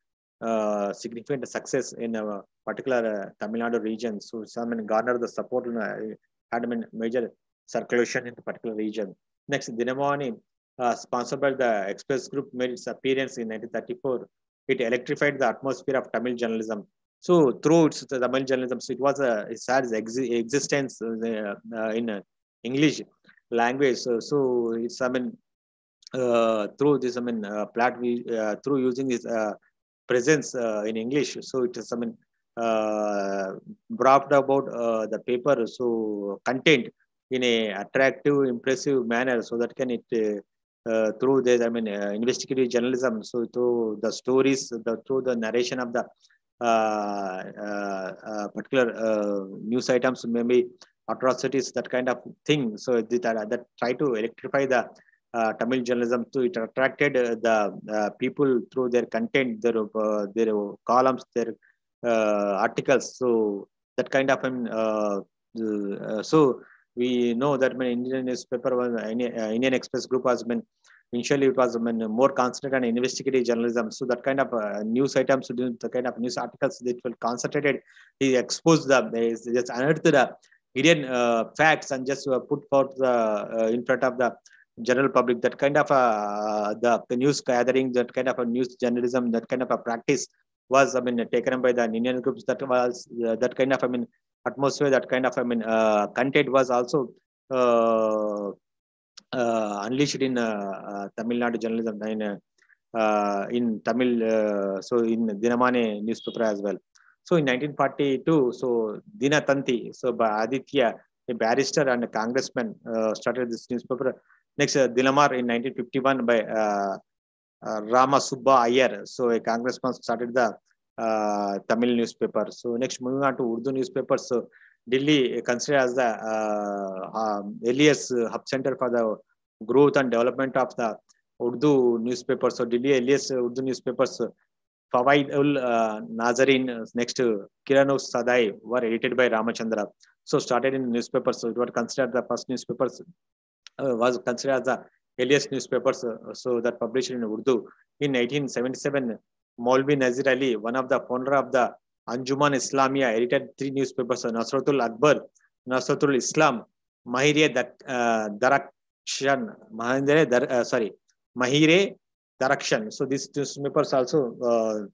significant success in a particular Tamil Nadu region. So garnered the support and had major circulation in the particular region. Next, Dinamani, sponsored by the Express Group, made its appearance in 1934. It electrified the atmosphere of Tamil journalism. So through its Tamil journalism, so it was it had existence in English language. So it's through this through using this presence in English. So it is brought about the paper, so content in a attractive, impressive manner, so that can it through this investigative journalism. So through the stories, through the narration of the particular news items, maybe atrocities, that kind of thing. So that try to electrify the Tamil journalism. So it attracted the people through their content, their columns, their articles. So that kind of so we know that Indian newspaper was Indian Express Group has been initially it was more concentrated on investigative journalism. So that kind of news items, the kind of news articles that were concentrated, he exposed just unearthed the hidden facts and just put forth in front of the general public. That kind of the news gathering, that kind of a news journalism, that kind of a practice was taken by the Indian groups. That was that kind of atmosphere, that kind of content was also unleashed in Tamil Nadu journalism in Tamil, so in Dinamane newspaper as well. So in 1942, so Dinatanti, so by Aditya, a barrister and a congressman, started this newspaper. Next, Dinamar in 1951 by Rama Subba Iyer, so a congressman started the Tamil newspaper. So next, moving on to Urdu newspapers. So Delhi considered as the earliest hub center for the growth and development of the Urdu newspapers. So Delhi earliest Urdu newspapers, Fawaid ul Nazarin, next Kiranu Sadai, were edited by Ramachandra. So started in newspapers. So it was considered the first newspapers, was considered as the earliest newspapers. So that published in Urdu. In 1877, Maulvi Nazir Ali, one of the founder of the Anjuman Islamia, edited 3 newspapers: Nasratul Akbar, Nasratul Islam, Mahire Darakshan, Mahire Darakshan. So these newspapers also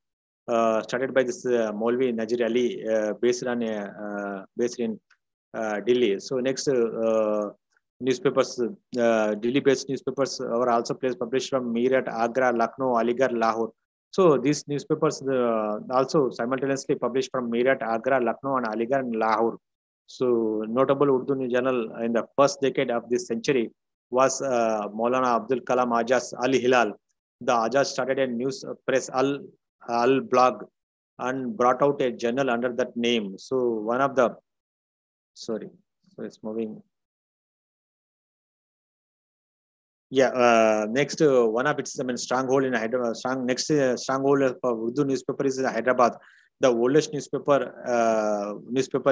started by this Maulvi Nazir Ali, based in Delhi. So next newspapers, Delhi-based newspapers were also published from Meerut, Agra, Lucknow, Aligarh, Lahore. So these newspapers also simultaneously published from Meerut, Agra, Lucknow, and Aligarh and Lahore. So notable Urdu journal in the first decade of this century was Maulana Abdul Kalam Azad's Al Hilal. The Azad started a news press, Al Blog, and brought out a journal under that name. So one of the, so it's moving. Yeah, next one of its stronghold in Hyderabad. Stronghold for Urdu newspaper is Hyderabad. The oldest newspaper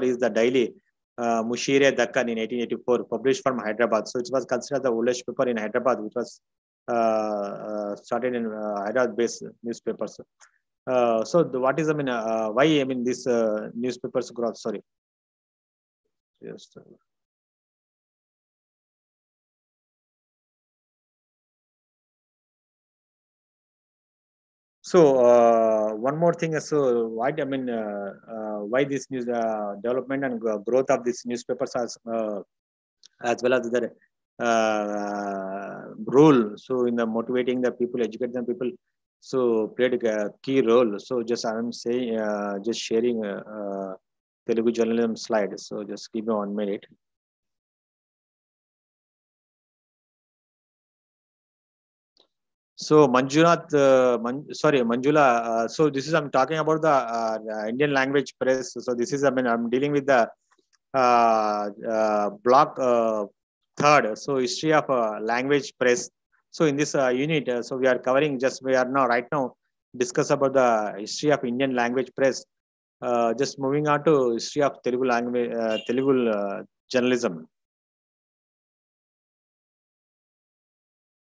is the Daily Mushire Dakkan in 1884, published from Hyderabad. So it was considered the oldest paper in Hyderabad, which was started in Hyderabad-based newspapers. So what is why this newspapers growth? Sorry. Yes. So one more thing. So why why this news development and growth of these newspapers as well as the role. So in the motivating the people, educate the people. So played a key role. So just I'm saying, just sharing Telugu journalism slide. So just give me 1 minute. So Manjula. So this is, I'm talking about the Indian language press. So this is, I'm dealing with the block 3rd. So history of language press. So in this unit, so we are covering right now discuss about the history of Indian language press. Just moving on to history of Telugu language, Telugu journalism.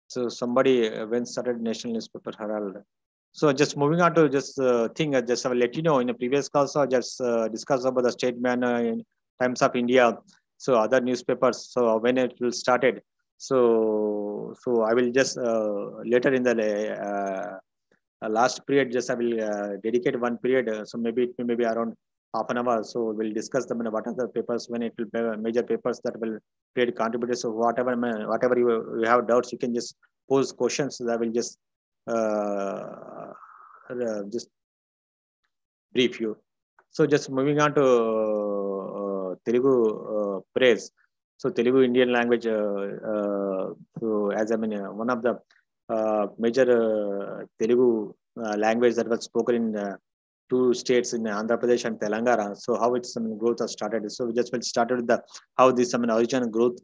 So somebody when started National Newspaper Herald. So just moving on to just just I will let you know in the previous class, so just discuss about the Statesman, in Times of India, so other newspapers. So when it will started. So I will just later in the last period, just I will dedicate one period. So maybe it may be around half an hour. So we'll discuss them. What are the papers when it will be major papers that will create contributors. So whatever you have doubts, you can just pose questions. So I will just brief you. So just moving on to Telugu press. So Telugu Indian language. So as one of the major Telugu language that was spoken in two states in Andhra Pradesh and Telangana. So how its growth has started. So we just started with the how this origin growth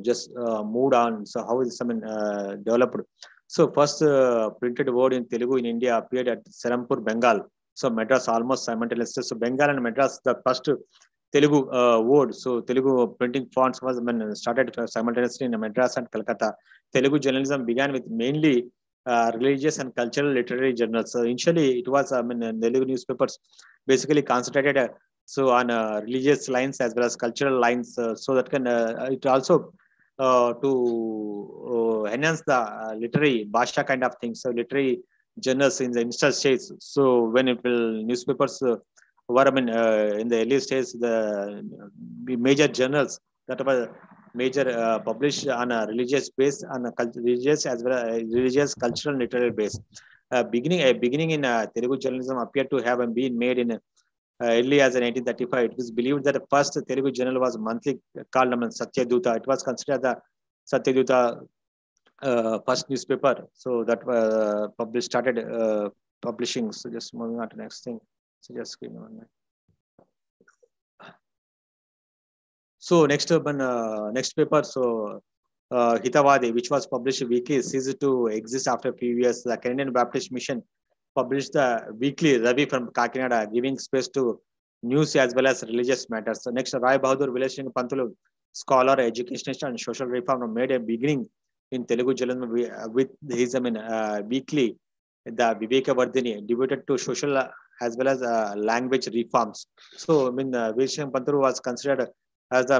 just moved on. So how is developed. So first printed word in Telugu in India appeared at Serampur, Bengal. So Madras almost simultaneously. So Bengal and Madras, the first Telugu word. So Telugu printing fonts was started simultaneously in Madras and Calcutta. Telugu journalism began with mainly religious and cultural literary journals. So initially it was Telugu newspapers basically concentrated so on religious lines as well as cultural lines. So that can it also to enhance the literary Bhasha kind of things. So literary journals in the initial stage. So when it will newspapers were in the early stage, the major journals that were major published on a religious base, on a religious as well as religious, cultural, literary base. Beginning in Telugu journalism appeared to have been made in early as in 1835. It was believed that the first Telugu journal was monthly called Satyaduta. It was considered the Satyaduta first newspaper. So that started publishing. So just moving on to the next thing. So just give me 1 minute. So next paper. So Hitavadi, which was published weekly, ceased to exist after a few years. The Canadian Baptist Mission published the weekly Ravi from Kakinada, giving space to news as well as religious matters. So next, Rai Bahadur Vilasing Pantulu, scholar, educationist, and social reformer, made a beginning in Telugu journalism with his weekly, the Viveka Vardhini, devoted to social as well as language reforms. So Vilasing Pantulu was considered as the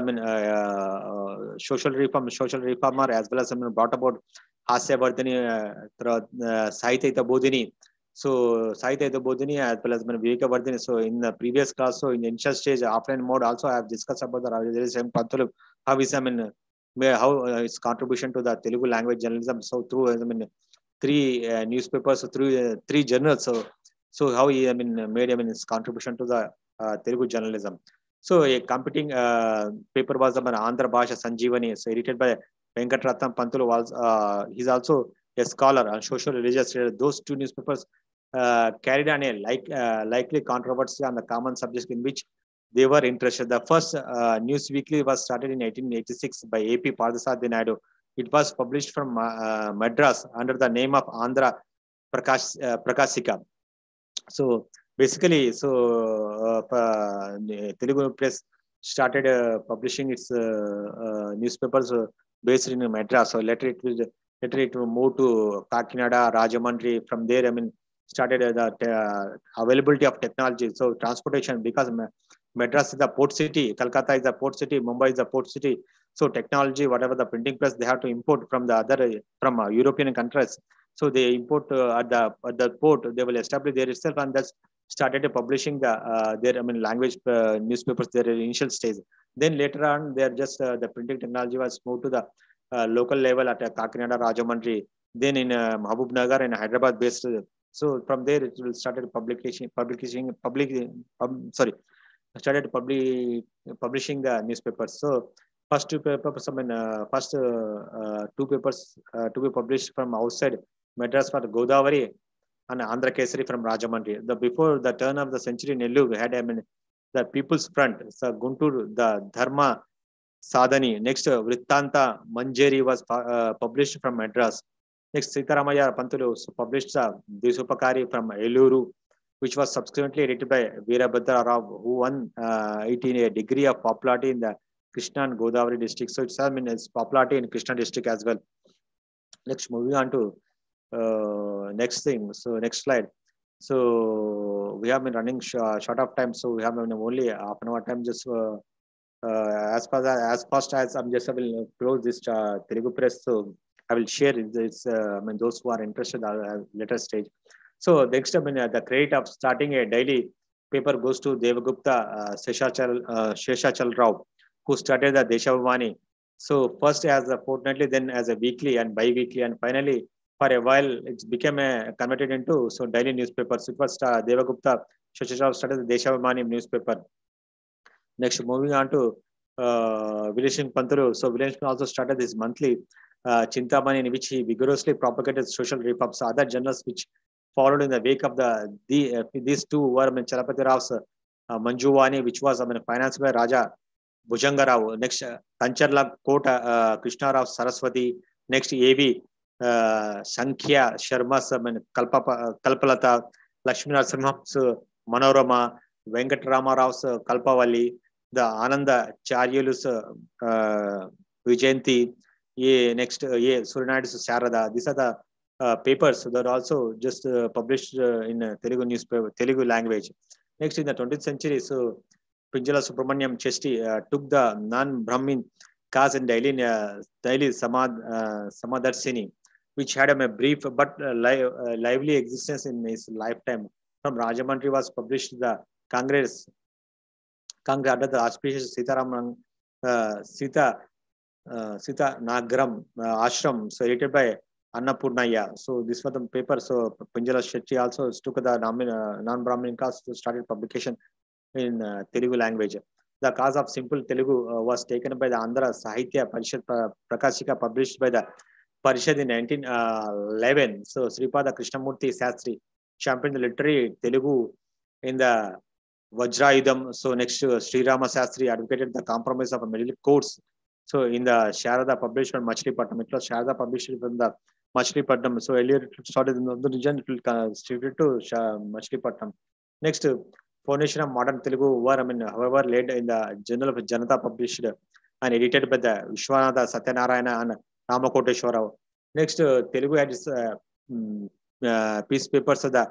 social reformer as well as brought about Hasya Vardhani, Sahitya Bodhini. So Sahitya Bodhini as well as Viveka Vardhani. So in the previous class, so in the initial stage, offline mode, also I have discussed about the Rajadevi Pantulu, how is how its contribution to the Telugu language journalism. So through three newspapers, so through three journals. So how he made his contribution to the Telugu journalism. So a competing paper was the Andhra Bhasha Sanjeevani, so edited by Venkatratnam Pantulu. Was he's also a scholar on social religious. Those two newspapers carried on a likely controversy on the common subjects in which they were interested. The first news weekly was started in 1886 by A.P. Pardasarathy Naidu. It was published from Madras under the name of Andhra Prakashika. So basically, so Telugu press started publishing its newspapers based in Madras. So later it moved to Kakinada, Rajamandri. From there, started the availability of technology. So transportation, because Madras is the port city, Calcutta is the port city, Mumbai is the port city. So technology, whatever the printing press, they have to import from the other European countries. So they import at the port. They will establish there itself, and that's started publishing their language newspapers. Their initial stage. Then later on, they're just the printing technology was moved to the local level at Kakinada, Rajamandri. Then in Mahabub Nagar and Hyderabad based. So from there, it will started publishing the newspapers. So first two papers, two papers to be published from outside Madras for Godavari and Andhra Kesari from Rajamandri. Before the turn of the century, Nellore had the People's Front, so Guntur, the Dharma Sadhani. Next, Vrittanta Manjeri was published from Madras. Next, Sitaramaya Pantulu published Desupakari from Eluru, which was subsequently edited by Veerabhadra Rao, who won a degree of popularity in the Krishna and Godavari district. So it's its popularity in Krishna district as well. Next, moving on to next thing. So next slide. So we have been running short of time, so we have only half an hour time. Just as fast as I'm just I will close this Telugu press. So I will share this. Those who are interested at later stage. So next, the credit of starting a daily paper goes to Devagupta Sheshachal Rao, who started the Deshavamani. So first as a fortnightly, then as a weekly and bi-weekly, and finally for a while it became converted into daily newspapers. It was Devagupta Sheshachal Rao started the Deshavamani newspaper. Next, moving on to Vilasing Pantulu. So Vilasing also started this monthly Chintamani, in which he vigorously propagated social reforms. Other journals which followed in the wake of these two were Chalapati Rao's Manjuvani, which was financed by Raja Bhujanga Rao. Next, Kancharla Kota Krishna Rao Saraswati. Next, A.V. Sankhya Sharma's Kalpalata, Lakshmi Narasimha's Manorama, Venkatrama Rao's Kalpavalli, the Ananda Charyulu's Vijayanti, next Surinadi's Sarada. These are the papers that are also just published in Telugu newspaper, Telugu language. Next, in the 20th century, so Pinjala Subramaniam Chesti took the non-Brahmin cause in daily Samadarsini, which had a brief but lively existence in his lifetime. From Rajamandri was published the Congress under the auspicious Sita Nagaram Ashram, so edited by Annapurnaya. So this was the paper. So Pinjala Shetty also took the non-Brahmin cause to started publication in Telugu language. The cause of simple Telugu was taken by the Andhra Sahitya Parishad Prakashika, published by the Parishad in 1911. So Sripada Krishnamurti Sastri championed the literary Telugu in the Vajrayudham. So next, Sri Rama Sastri advocated the compromise of a middle course. So in the Sharada published from Machilipatnam, it was Sharada published from the Machilipatnam. So earlier it started in the region, it will shifted to Machilipatnam. Next, Foundation of Modern Telugu were, however, led in the Journal of Janata, published and edited by the Vishwanatha Satyanarayana and Ramakoteshwara Rao. Next, Telugu had its peace papers of the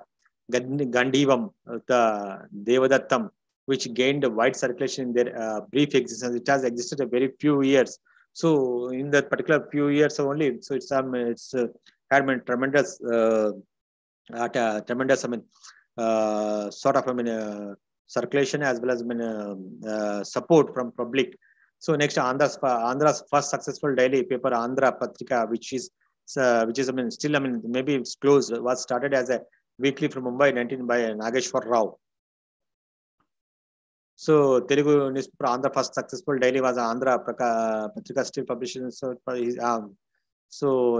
Gandivam, the Devadattam, which gained wide circulation in their brief existence. It has existed a very few years. So in that particular few years only, so it's had been tremendous, sort of circulation as well as support from public. So next, Andhra's first successful daily paper, Andhra Patrika, which is still maybe it's closed, was started as a weekly from Mumbai by Nageshwar Rao. So Telugu newspaper Andhra first successful daily was Andhra Patrika, still published. So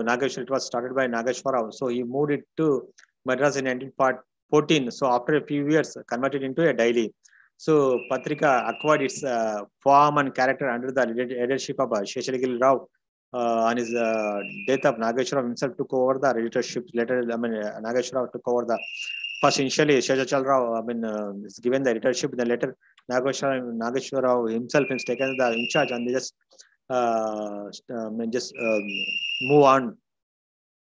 Nageshwar, it was started by Nageshwar Rao. So he moved it to Madras in 1914. So after a few years, converted into a daily. So Patrika acquired its form and character under the leadership of Sheshalagiri Rao. On his death of Nageshwar himself took over the editorship. Later, Nageshwar took over the first. Initially, Sheshalagiri Rao is given the editorship. Then later, Nageshwar Rao himself has taken the in charge, and they just move on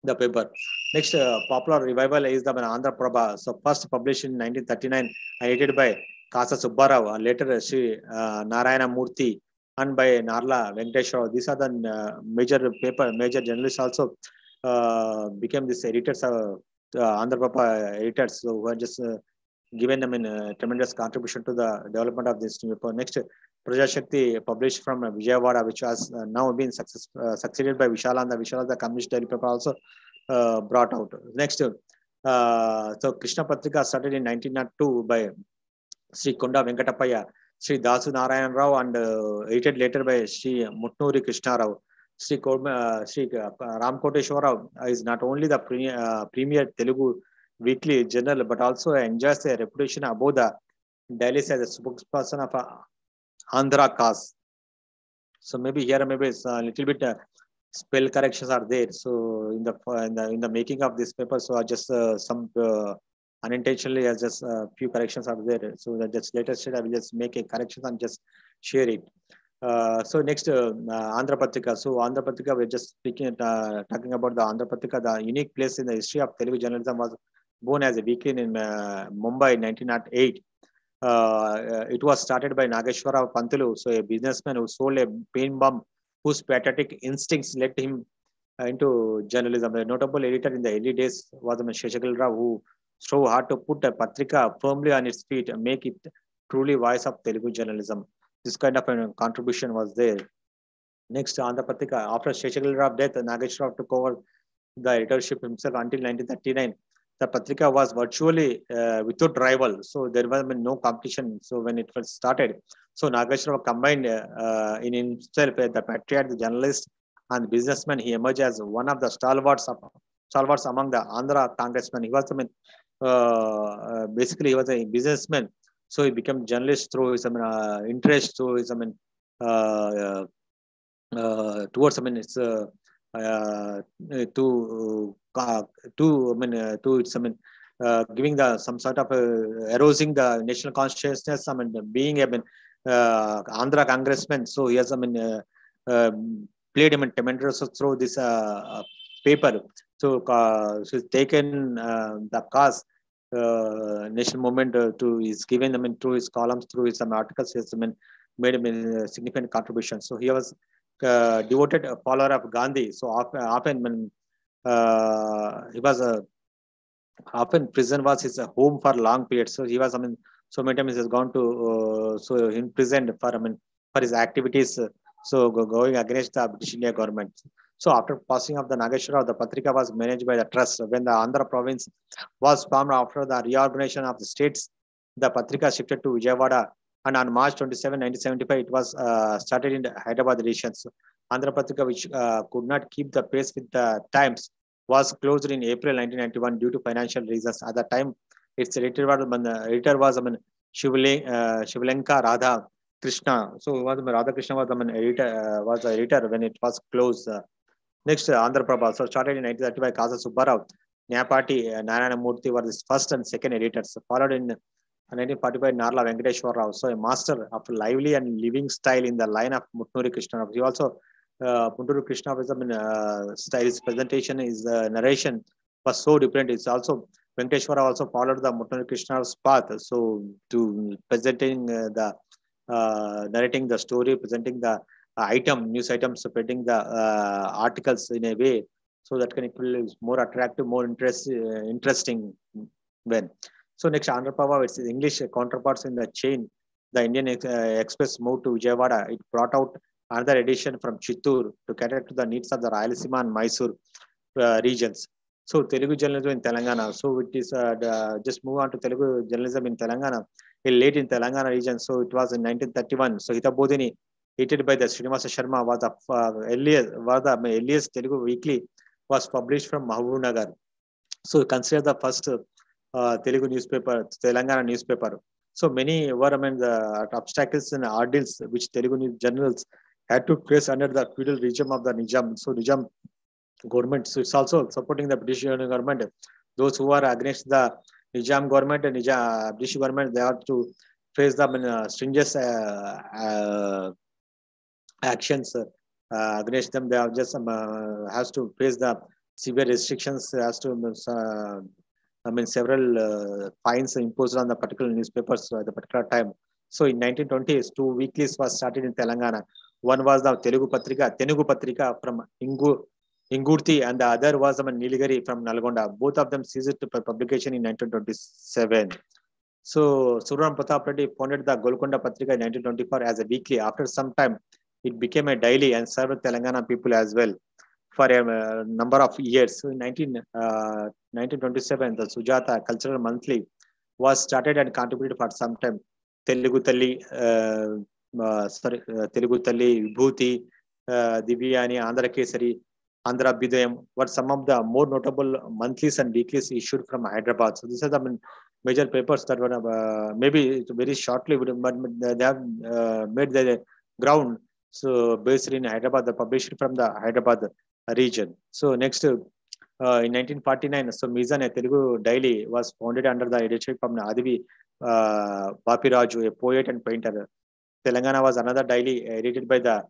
the paper. Next, popular revival is the Andhra Prabha. So first published in 1939, edited by Kasa Subbarao, and later Sri Narayana Murthy, and by Narla Venkateshwara. These are the major journalists also became these editors, Andhra Prabha editors, so who are just given them tremendous contribution to the development of this newspaper. Next, Prajashakti, published from Vijayawada, which has now been succeeded by Vishala, and the Vishala, the communist daily paper, also brought out. Next, so Krishna Patrika started in 1902 by Sri Konda Venkatapaya, Sri Dasu Narayan Rao, and edited later by Sri Mutnuri Krishna Rao. Sri Ramkoteshwara Rao is not only the premier Telugu weekly journal, but also enjoys a reputation above the dailies as a spokesperson of Andhra cause. So maybe here, maybe it's a little bit spell corrections are there. So in the making of this paper, so just some unintentionally, as just few corrections are there. So that just later said I will just make a correction and just share it. So next, Andhra Patrika. So Andhra Patrika, we're just talking about the Andhra Patrika. The unique place in the history of Telugu journalism was born as a weekly in Mumbai in 1908. It was started by Nageshwara Pantulu, so a businessman who sold a paint bomb, whose patriotic instincts led him into journalism. A notable editor in the early days was Sheshalagiri Rao, who strove hard to put a Patrika firmly on its feet and make it truly voice of Telugu journalism. This kind of a contribution was there. Next, Andhra Patrika, after Sheshalagiri Rao's death, Nageshwara took over the editorship himself until 1939. The Patrika was virtually without rival, so there was no competition. So when it was started, so Nageshwara combined in himself the patriot, the journalist, and the businessman. He emerged as one of the stalwarts of stalwarts among the Andhra congressmen. He was, basically he was a businessman. So he became journalist through his interest, through his uh, towards it's to to it's giving the some sort of erosing the national consciousness. Being Andhra congressman, so he has uh, played tremendous through this paper. So he's taken the cause national movement to is given through his columns, through his articles. He has made a significant contribution. So he was devoted follower of Gandhi. So often when he was often prison was his home for long periods. So he was, so many times he has gone to so imprisoned for for his activities. Going against the British India government. So after passing of the Nageshwara, the Patrika was managed by the trust. When the Andhra province was formed after the reorganization of the states, the Patrika shifted to Vijayawada, and on March 27, 1975, it was started in the Hyderabad regions. Andhra Patrika, which could not keep the pace with the times, was closed in April 1991 due to financial reasons. At the time, its editor was Shivalenka Radha Krishna. So Radha Krishna was the editor when it was closed. Next, Andhra Prabha. So started in 1935, Kaza Subbarao, Nyapati, Narayana Murthy were the first and second editors. Followed in 1945, Narla Venkateshwar Rao. So a master of lively and living style in the line of Mutnuri Krishna. He also Mutnuri Krishna was style. His presentation, his narration was so different. It's also Venkateshwar also followed the Mutnuri Krishna's path. So to presenting the narrating the story, presenting the news items, spreading the articles in a way so that can be more attractive, more interesting when. So next, Andhra Prabha, its English counterparts in the chain, the Indian Express moved to Vijayawada. It brought out another edition from Chittoor to cater to the needs of the Rayalaseema and Mysore regions. So Telugu journalism in Telangana. So it is just move on to Telugu journalism in Telangana. Late in Telangana region. So it was in 1931. So Hitabodhini, edited by the Srinivasa Sharma, was the earliest Telugu weekly, was published from Mahabubnagar. So consider the first Telugu newspaper, Telangana newspaper. So many were the obstacles and ordeals which Telugu news journals had to face under the feudal regime of the Nizam. So Nizam government. So it's also supporting the British government. Those who are against the Nizam government and British government, they have to face the stringent actions against them. They have just has to face the severe restrictions. Has to several fines imposed on the particular newspapers at the particular time. So in 1920s, two weeklies was started in Telangana. One was the Telugu Patrika from Ingurti, and the other was Nilgiri from Nalgonda. Both of them ceased publication in 1927. So Surram Pratap Reddy founded the Golconda Patrika in 1924 as a weekly. After some time, it became a daily and served Telangana people as well for a number of years. So in 1927, the Sujata Cultural Monthly was started and contributed for some time. Telugu Talli, Vibhuti, Divyani, Andhra Kesari, Andhra Abhyudayam were some of the more notable monthlies and weeklies issued from Hyderabad. So these are the major papers that were maybe very shortly, but they have made the ground. So based in Hyderabad, the published from the Hyderabad region. So next, in 1949, so Mizan, a Telugu daily, was founded under the leadership of Adivi Bapiraju, a poet and painter. Telangana was another daily edited by the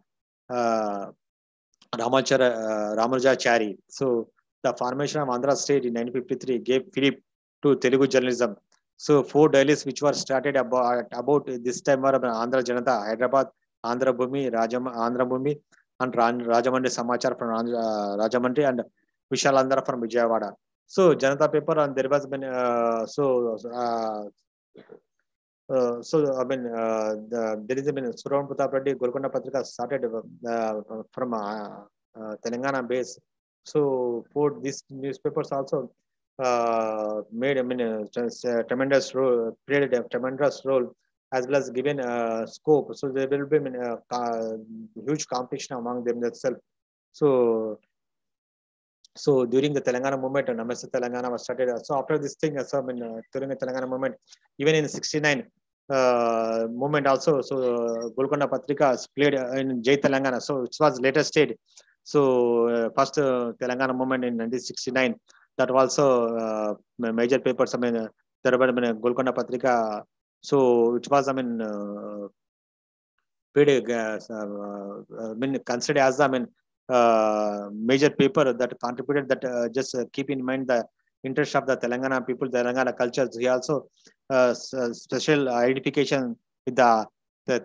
Ramanujachari. So the formation of Andhra state in 1953 gave fillip to Telugu journalism. So 4 dailies which were started about this time were Andhra Janata, Hyderabad, Andhra Bhumi, Andhra Bhumi, and Rajamandri Samachar from Rajamandri, and Vishalandhara from Vijayawada. So Janata paper, and there was been there is a Surram Pratap Reddy Golconda Patrika started from Telangana base. So for these newspapers also made tremendous role, played a tremendous role, as well as given scope. So there will be huge competition among them themselves. So So during the Telangana movement, Namaste Telangana was started. So after this thing, so I mean, during the Telangana movement, even in 69 movement also, so Golconda Patrika played in Jai Telangana. So it was later state. So first Telangana movement in 1969, that also major papers. I mean, there were Golconda Patrika. So it was, I mean, paid, I mean, considered as, I mean, major paper that contributed that just keep in mind the interest of the Telangana people, Telangana cultures. He also special identification with the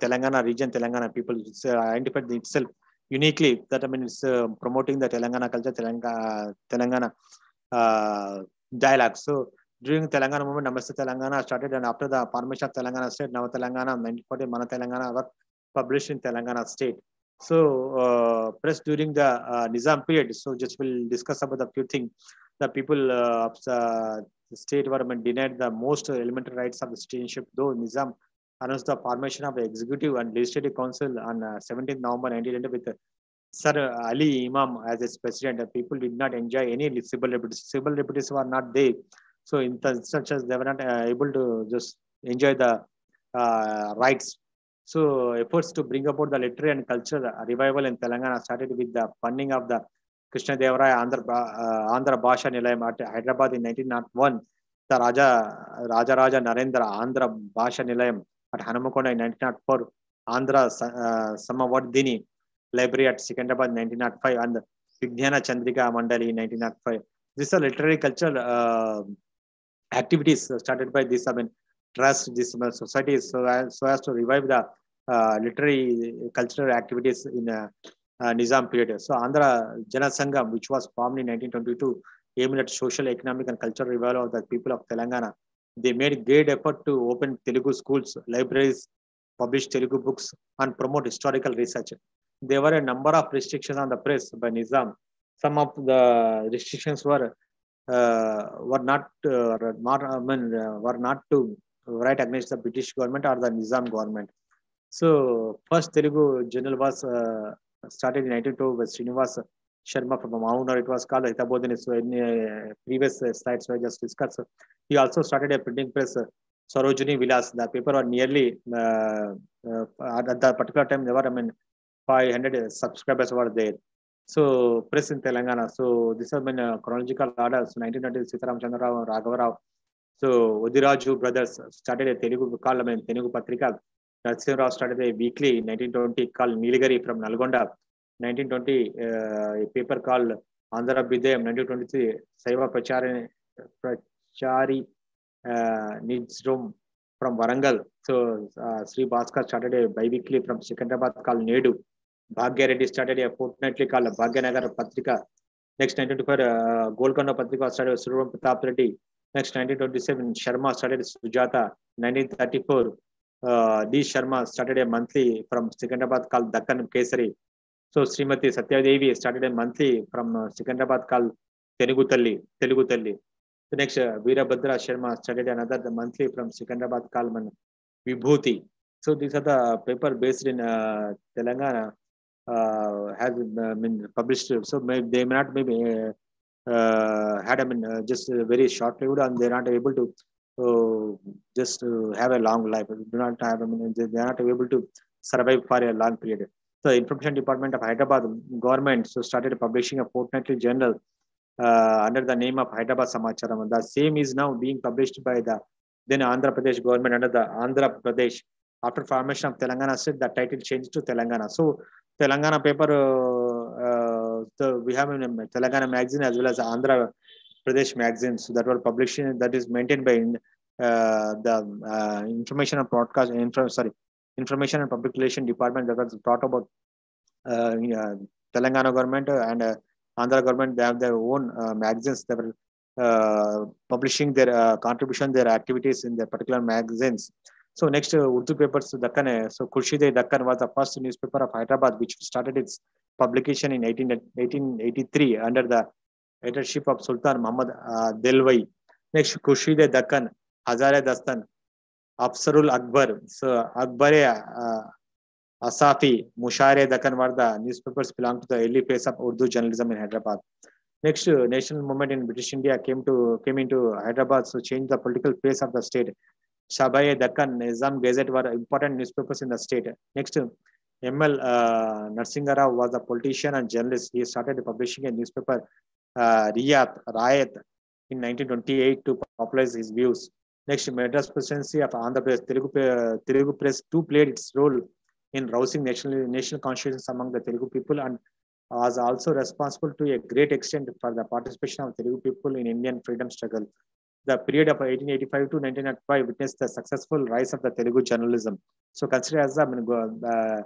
Telangana region, Telangana people. It's identified itself uniquely that, I mean, it's promoting the Telangana culture, Telangana dialogue. So during Telangana movement, Namaste Telangana started, and after the formation of Telangana state, Nava Telangana, 1940, Mana Telangana were published in Telangana state. So press during the Nizam period. So just we'll discuss about a few things. The people of the state were denied the most elementary rights of the citizenship, though Nizam announced the formation of the executive and legislative council on 17th November 1990 with Sir Ali Imam as its president. People did not enjoy any civil liberties. Civil liberties were not there. So in such as they were not able to just enjoy the rights. So efforts to bring about the literary and cultural revival in Telangana started with the funding of the Krishna Devaraya Andhra Bhasha Nilayam at Hyderabad in 1901. The Raja Narendra Andhra Bhasha Nilayam at Hanamakonda in 1904. Andhra Samavardhini Library at Secunderabad in 1905, and Vijnana Chandrika Mandali in 1905. These are literary cultural activities started by this, I mean, trust this societies so as to revive the literary cultural activities in Nizam period. So Andhra Jana Sangam, which was formed in 1922, aimed at social, economic and cultural revival of the people of Telangana. They made great effort to open Telugu schools, libraries, publish Telugu books and promote historical research. There were a number of restrictions on the press by Nizam. Some of the restrictions were not to write against the British government or the Nizam government. So first Telugu journal was started in 1902 by Srinivas Sharma from Maunar. It was called Hitabodhini. So in previous slides I just discussed. He also started a printing press, Sarojini Vilas. The paper was nearly at that particular time there were 500 subscribers were there. So press in Telangana. So this has been a chronological order. So 1920 Sitaram Chandra Rao, Raghava Rao. So Odiraju brothers started a Telugu called Telugu Patrika. Narasimha Rao started a weekly in 1920 called Nilagiri from Nalgonda. 1920 a paper called Andhra Bidayam. 1923 Saiva Prachari Nijrum from Warangal. So Sri Bhaskar started a bi-weekly from Secunderabad called Nedu. Bhagya Reddy started a fortnightly called Bhagyanagar Patrika. Next 1924 Golconda Patrika started Suram Pratap Reddy. Next 1927 Sharma started Sujata. 1934 D Sharma started a monthly from Secunderabad called Dakkan Kesari. So Srimati Satyadevi started a monthly from Secunderabad called Telugu Talli. The next Veerabhadra Sharma started another monthly from Secunderabad called Vibhuti. So these are the paper based in Telangana. Has been published. So they may not maybe had just a very short period, and they're not able to just have a long life. Do not have. They are not able to survive for a long period. So Information Department of Hyderabad government so started publishing a fortnightly journal under the name of Hyderabad Samacharam. The same is now being published by the then Andhra Pradesh government under the Andhra Pradesh. After formation of Telangana state, the title changed to Telangana. So Telangana paper, so we have Telangana magazine as well as Andhra Pradesh magazine. So that were publishing, that is maintained by the Information and Broadcast, Information and Public Relation Department that was brought about Telangana government and Andhra government. They have their own magazines. They were publishing their contribution, their activities in their particular magazines. So next Urdu papers, Dakkan. So Khurshid-e Dakkan was the first newspaper of Hyderabad, which started its publication in 1883 under the editorship of Sultan Muhammad Delwai. Next Khurshid-e Dakkan, Hazare Dastan, Afsarul Akbar. So Akbar-e Asafi, Mushare Dakkan were the newspapers belong to the early phase of Urdu journalism in Hyderabad. Next, national movement in British India came into Hyderabad to change the political face of the state. Shabai, Dakkan, Nizam Gazette were important newspapers in the state. Next, M.L. Narsingha Rao was a politician and journalist. He started publishing a newspaper, Rayat, in 1928 to popularize his views. Next, Madras presidency of Andhra Pradesh, Telugu Press too played its role in rousing national consciousness among the Telugu people and was also responsible to a great extent for the participation of Telugu people in Indian freedom struggle. The period of 1885 to 1905 witnessed the successful rise of the Telugu journalism. So consider as the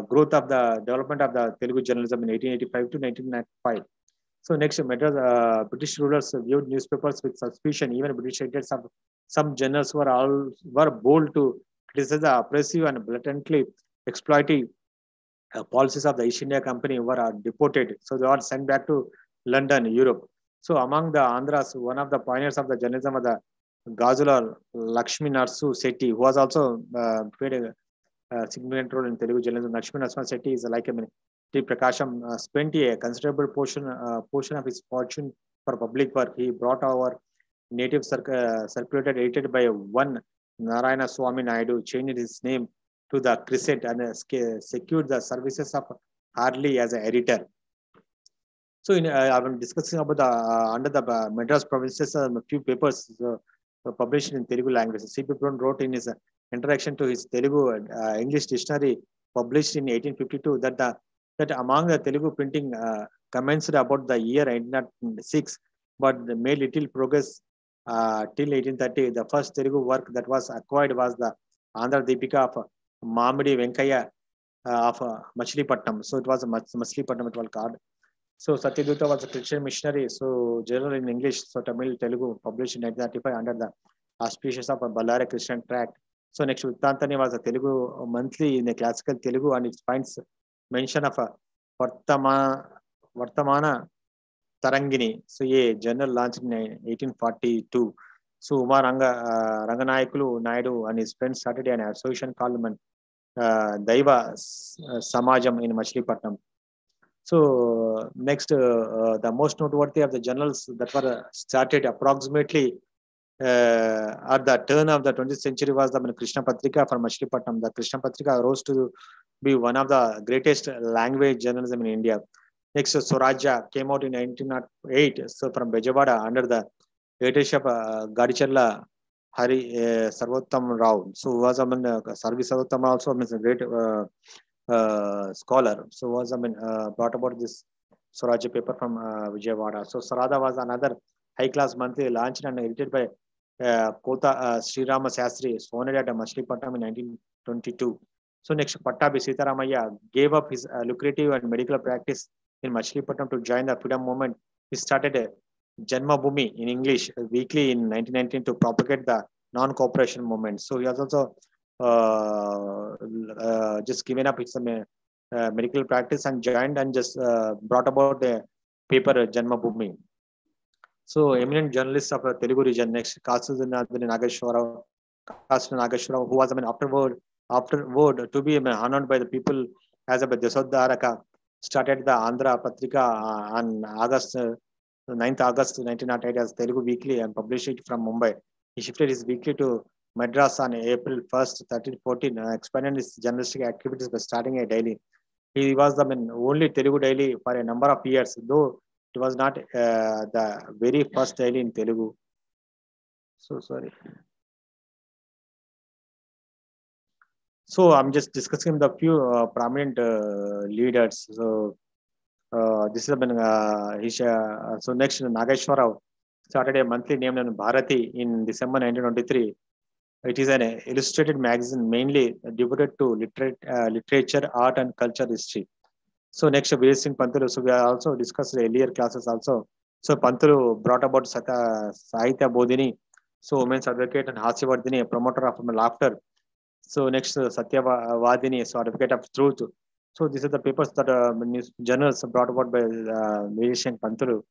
growth of the development of the Telugu journalism in 1885 to 1905. So next, British rulers viewed newspapers with suspicion. Even British editors of some journals were bold to criticize the oppressive and blatantly exploitative policies of the East India Company were deported. So they were sent back to London, Europe. So among the Andhras, one of the pioneers of the journalism was the Gazula Lakshmi Narsu Sethi, who was also played a significant role in Telugu journalism. Lakshmi Narsu Sethi is like T. Prakasham spent a considerable portion of his fortune for public work. He brought our native circulated edited by one Narayana Swami Naidu, changed his name to the Crescent and secured the services of Harley as an editor. So I'm discussing about the under the Madras provinces, a few papers published in Telugu language. C.P. Brown wrote in his introduction to his Telugu English dictionary published in 1852 that among the Telugu printing commenced about the year 1806, but made little progress till 1830. The first Telugu work that was acquired was the Andhra Deepika of Mamidi Venkaya of Machilipatnam. So it was a Machilipatnam it was called. So Satyaduta was a Christian missionary, so journal in English, so Tamil, Telugu, published in 1935 under the auspices of a Ballari Christian tract. So next, Vittantani was a Telugu monthly in a classical Telugu, and it finds mention of a Vartamana Tarangini, so a journal launched in 1842. So Umar Ranganayakulu Naidu and his friends started an association called Daiva Samajam in Machilipatnam. So next, the most noteworthy of the journals that were started approximately at the turn of the 20th century was the Krishna Patrika from Machilipatnam. The Krishna Patrika rose to be one of the greatest language journalism in India. Next, Swarajya came out in 1908. So from Bejawada under the leadership of Gadicharla Hari Sarvottam Rao. So was Sarvi Sarvottam also a great scholar. So was brought about this Swarajya paper from Vijayawada. So Sarada was another high-class monthly launched and edited by Kota Sri Rama Sastri, founded at Machilipatnam in 1922. So next, Pattabi Sitaramaya gave up his lucrative and medical practice in Machilipatnam to join the freedom movement. He started a Janma Bhumi in English weekly in 1919 to propagate the non-cooperation movement. So he has also just given up his medical practice and joined and just brought about the paper Janma Bhumi. So eminent journalists of Telugu region. Next, Kasu Nageshwara, who was afterward to be honored by the people as a Desodharaka, started the Andhra Patrika on 9th August 1908 as Telugu Weekly and published it from Mumbai. He shifted his weekly to Madras on April 1st, 1314, expanded his journalistic activities by starting a daily. He was the only Telugu daily for a number of years, though it was not the very first daily in Telugu. So sorry. So I'm just discussing the few prominent leaders. So this is so next, Nageshwara started a monthly named Bharati in December 1923. It is an illustrated magazine mainly devoted to literature, art, and culture history. So next, Veer Singh Pantulu. So we are also discussed earlier classes also. So Pantulu brought about Sahitya Bodhini, so women's advocate, and Hasyavardhini, a promoter of laughter. So next, Satyavadini, so advocate of truth. So these are the papers that journals brought about by Veer Singh Pantulu.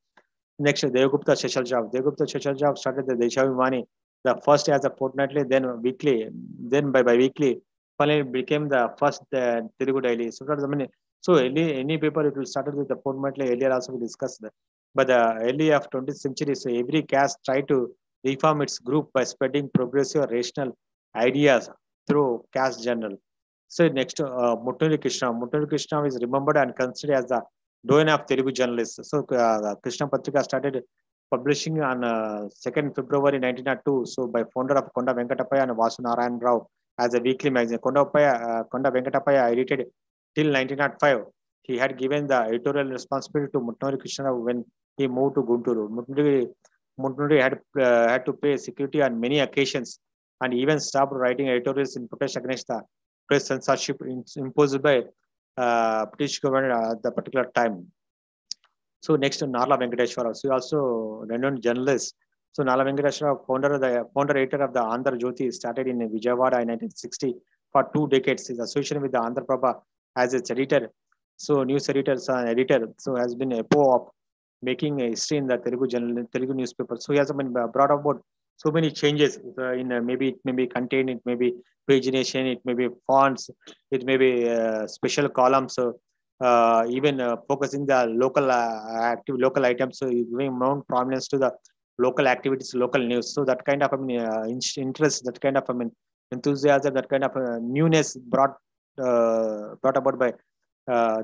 Next, Devgupta Sheshaljav. Devgupta Sheshaljav started the Deshavimani, the first as a fortnightly, then weekly, then by weekly. Finally, it became the first Telugu daily. So any paper it will start with the fortnightly. Earlier also we discussed that. By the early of 20th century, so every caste tried to reform its group by spreading progressive rational ideas through caste journal. So next, Mutnuri Krishna. Mutnuri Krishna is remembered and considered as the doyen of Telugu journalists. So Krishna Patrika started publishing on 2nd February 1902. So by founder of Konda Venkatapaya and Vasu Narayan Rao as a weekly magazine. Konda Venkatapaya edited till 1905. He had given the editorial responsibility to Mutnuri Krishna when he moved to Guntur. Mutnuri had to pay security on many occasions and even stopped writing editorials in protest against the press censorship imposed by British government at the particular time. So next, Narla Venkateshwara. So also renowned journalist. So Nala Venkateshwara, founder editor of the Andhra Jyoti, started in Vijayawada in 1960. For 2 decades, his association with the Andhra Prabha as its editor. So news editor, editor. So has been a of making a history in the Telugu newspaper. So he has been brought about so many changes in maybe it may be content, it may be pagination, it may be fonts, it may be special columns. Even focusing the local items, so giving more prominence to the local activities, local news. So that kind of interest, that kind of enthusiasm, that kind of newness brought about by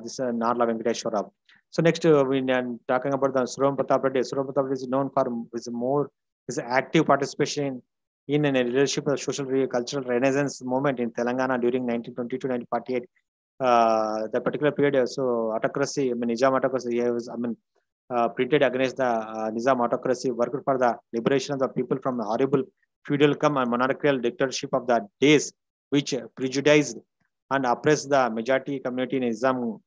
this Narla Venkateshwara. So next, we are talking about the Suram Pratap Reddy. Suram Pratap Reddy is known for his active participation in a leadership of social cultural renaissance movement in Telangana during 1920 to 1948. The particular period, so autocracy, Nizam autocracy, he was, printed against the Nizam autocracy, worked for the liberation of the people from the horrible feudal and monarchical dictatorship of the days, which prejudiced and oppressed the majority community in Nizam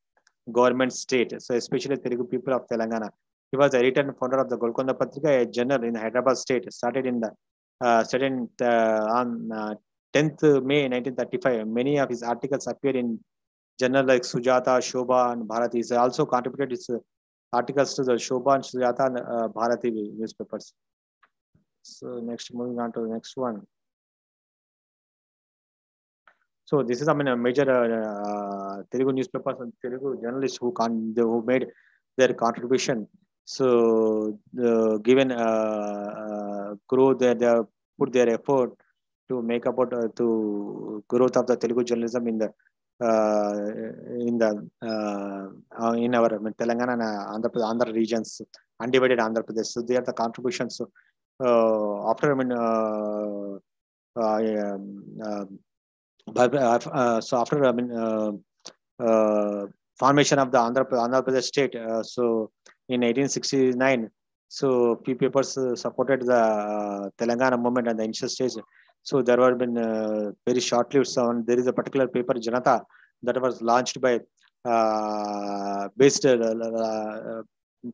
government state, so especially Telugu people of Telangana. He was editor and founder of the Golconda Patrika, a journal in Hyderabad state, started on 10th May 1935. Many of his articles appear in journals like Sujata, Shobha, and Bharati. He also contributed his articles to the Shobha and Sujata and Bharati newspapers. So next, moving on to the next one. So this is a major Telugu newspapers and Telugu journalists who made their contribution. So given grow they put their effort to make about to growth of the Telugu journalism in the in our Telangana and Andhra regions, undivided Andhra Pradesh. So they are the contributions. So after so after formation of the Andhra Pradesh state, so in 1869, so few papers supported the Telangana movement and the initial stage. So there were been very short-lived. So there is a particular paper, Janata, that was launched by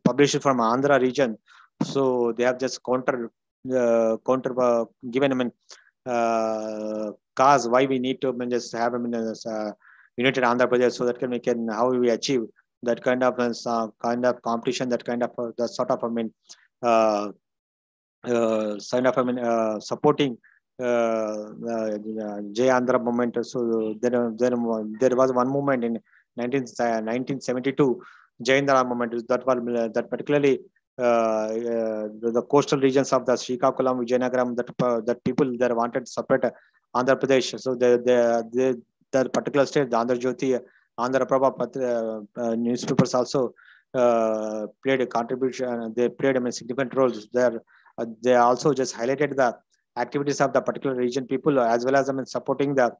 published from Andhra region. So they have just given cause why we need to just have united Andhra Pradesh, so that we can how we achieve that kind of competition, that kind of that sort of supporting Jai Andhra movement. So there was one movement in 1972, Jai Andhra movement, that particularly the coastal regions of the Srikakulam, Vijayanagaram, that people there wanted to separate Andhra Pradesh. So the particular state, the Andhra Jyoti, Andhra Prabha newspapers also played a contribution. They played significant roles there. They also just highlighted the activities of the particular region people, as well as supporting the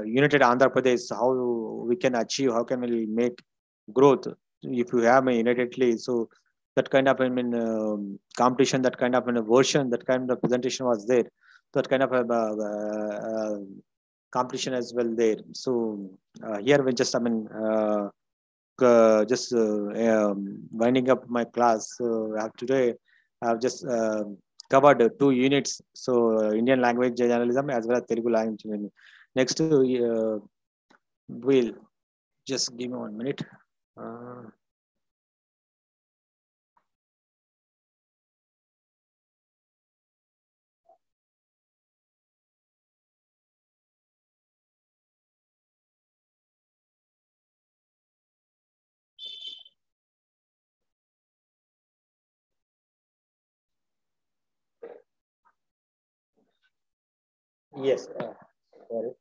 united Andhra Pradesh. How we can achieve, how can we make growth if you have unitedly. So that kind of competition, that kind of version, that kind of presentation was there. That kind of competition as well there. So here we just winding up my class. So today I've just covered 2 units. So Indian language journalism as well as Telugu language. Next, we'll just give me 1 minute. Yes. Sorry.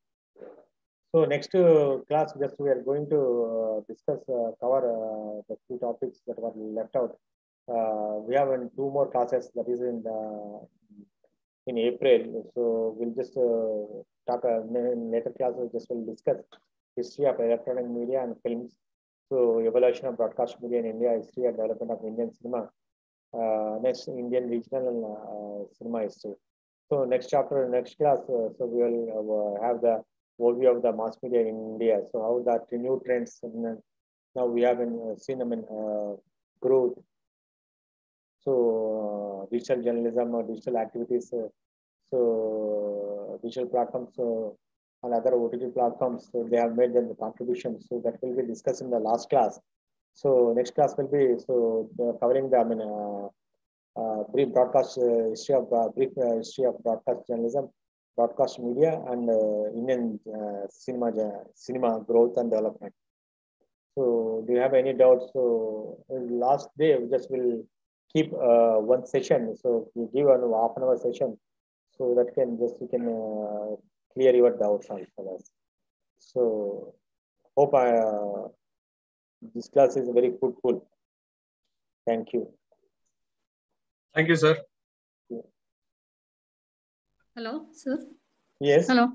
So next class, just we are going to discuss, cover the few topics that were left out. We have two more classes that is in April. So we'll just talk in later classes. Just will discuss history of electronic media and films. So evolution of broadcast media in India, history and development of Indian cinema. Next, Indian regional cinema history. So next chapter, next class, so we will have the overview of the mass media in India. So how that new trends now we have seen them in growth. So digital journalism or digital activities. So digital platforms and other OTT platforms, so they have made them the contributions. So that will be discussed in the last class. So next class will be covering the brief broadcast history of history of broadcast journalism, broadcast media, and Indian cinema growth and development. So, do you have any doubts? So, last day we just will keep one session. So, we give an half an hour session, so that can just you can clear your doubts on for us. So, hope this class is very fruitful. Thank you. Thank you, sir. Hello, sir. Yes. Hello.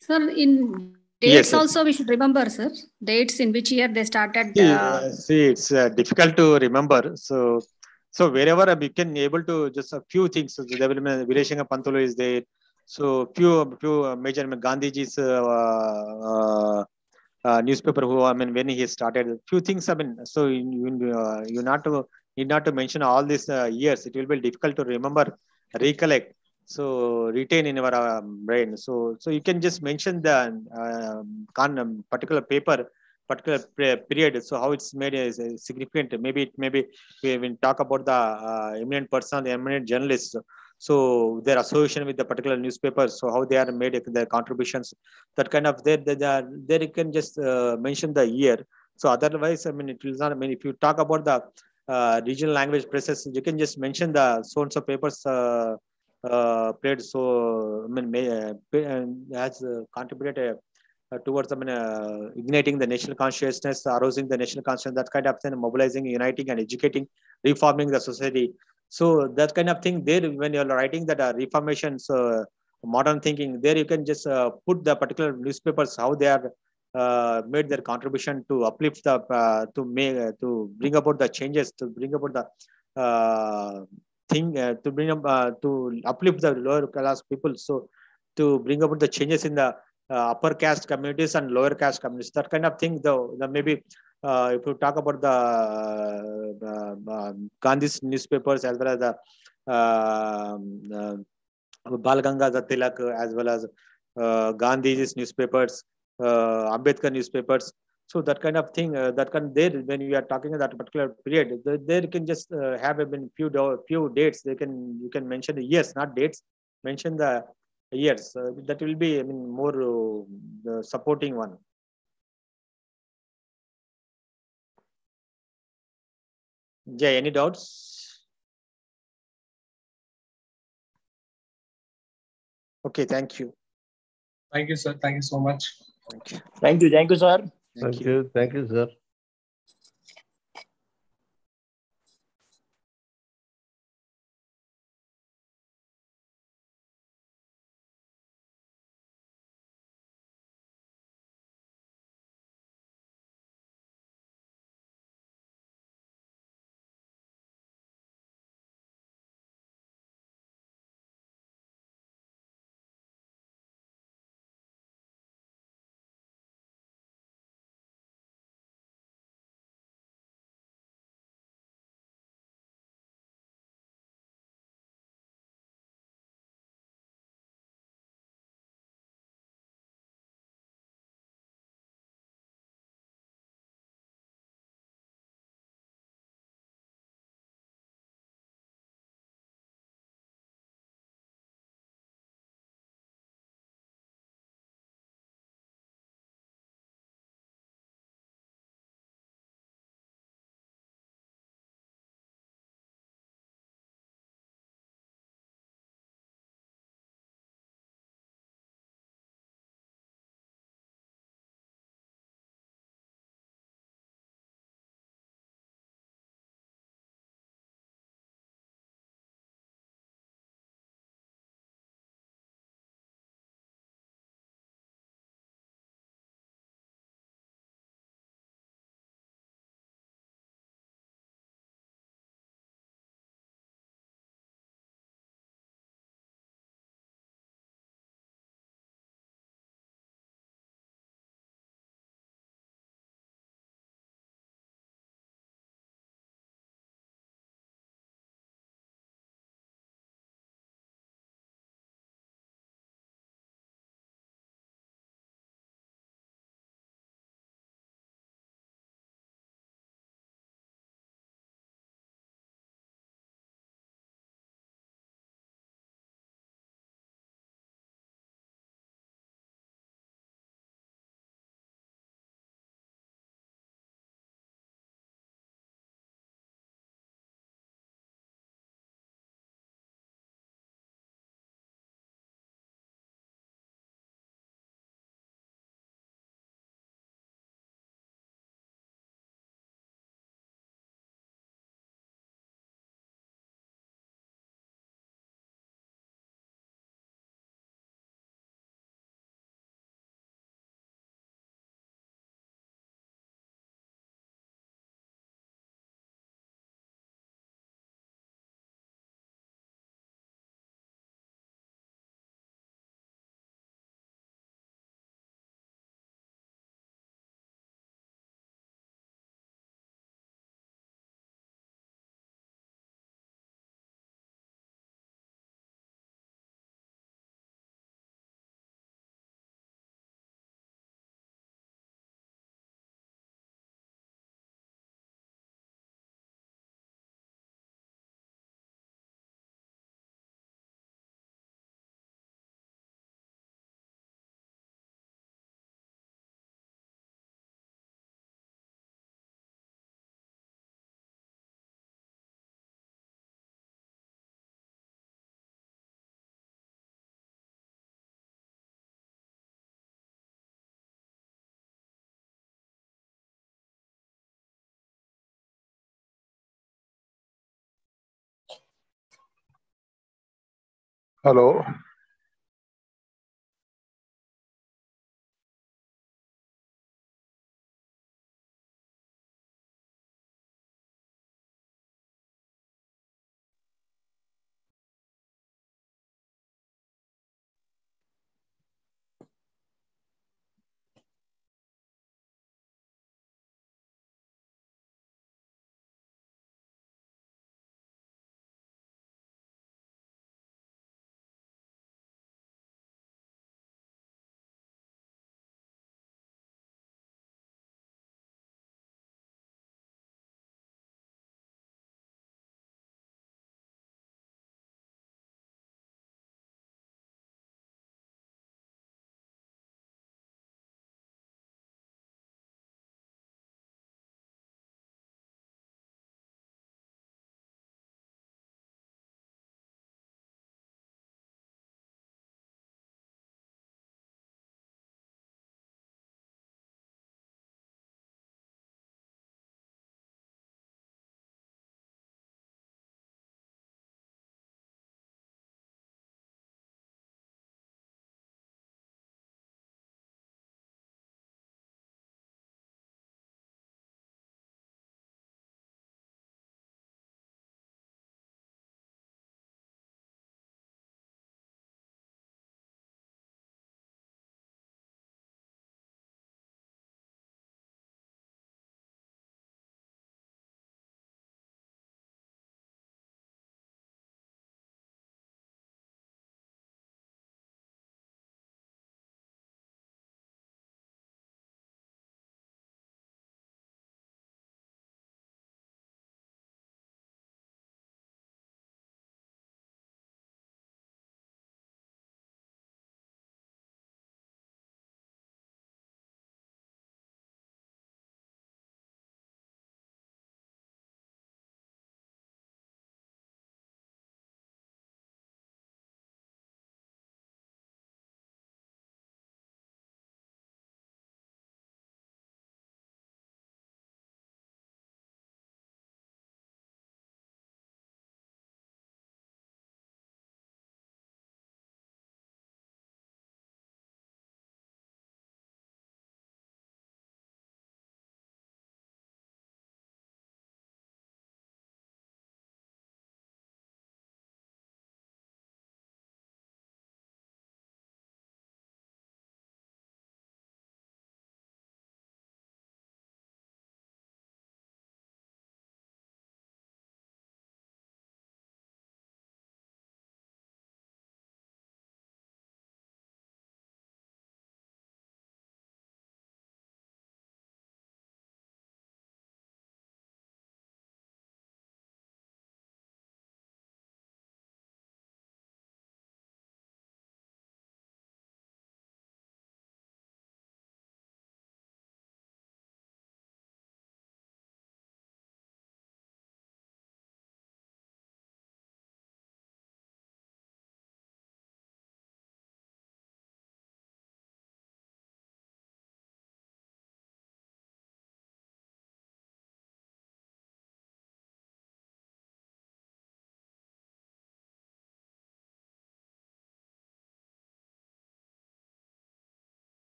Sir, in dates also we should remember, sir. Dates in which year they started. See, it's difficult to remember. So wherever we can able to just a few things. So the development, Vireshanga Pantulu is there. So few major Gandhiji's newspaper who when he started few things. So you need not to mention all these years. It will be difficult to remember, recollect. So retain in our brain. So you can just mention the particular paper, particular period. So how it's made is significant. Maybe we talk about the eminent person, the eminent journalists. So their association with the particular newspapers. So how they are made their contributions. That kind of there you can just mention the year. So otherwise, it will not. If you talk about the regional language presses, you can just mention the so and so papers. Played so has contributed towards igniting the national consciousness, arousing the national consciousness, that kind of thing, mobilizing, uniting, and educating, reforming the society. So that kind of thing there, when you're writing that reformation, so modern thinking, there you can just put the particular newspapers how they are made their contribution to uplift the to bring about the changes, to bring about the to bring up to uplift the lower class people. So to bring about the changes in the upper caste communities and lower caste communities, that kind of thing. Though maybe if you talk about the Gandhi's newspapers as well as the Bal Gangadhar Tilak, as well as Gandhi's newspapers, Ambedkar newspapers. So that kind of thing, that can there when we are talking about that particular period, there you can just have few dates. You can mention the years, not dates. Mention the years. That will be more the supporting one. Jay, any doubts? Okay, thank you. Thank you, sir. Thank you so much. Thank you. Thank you. Thank you, sir. Thank you. Thank you, sir. Hello.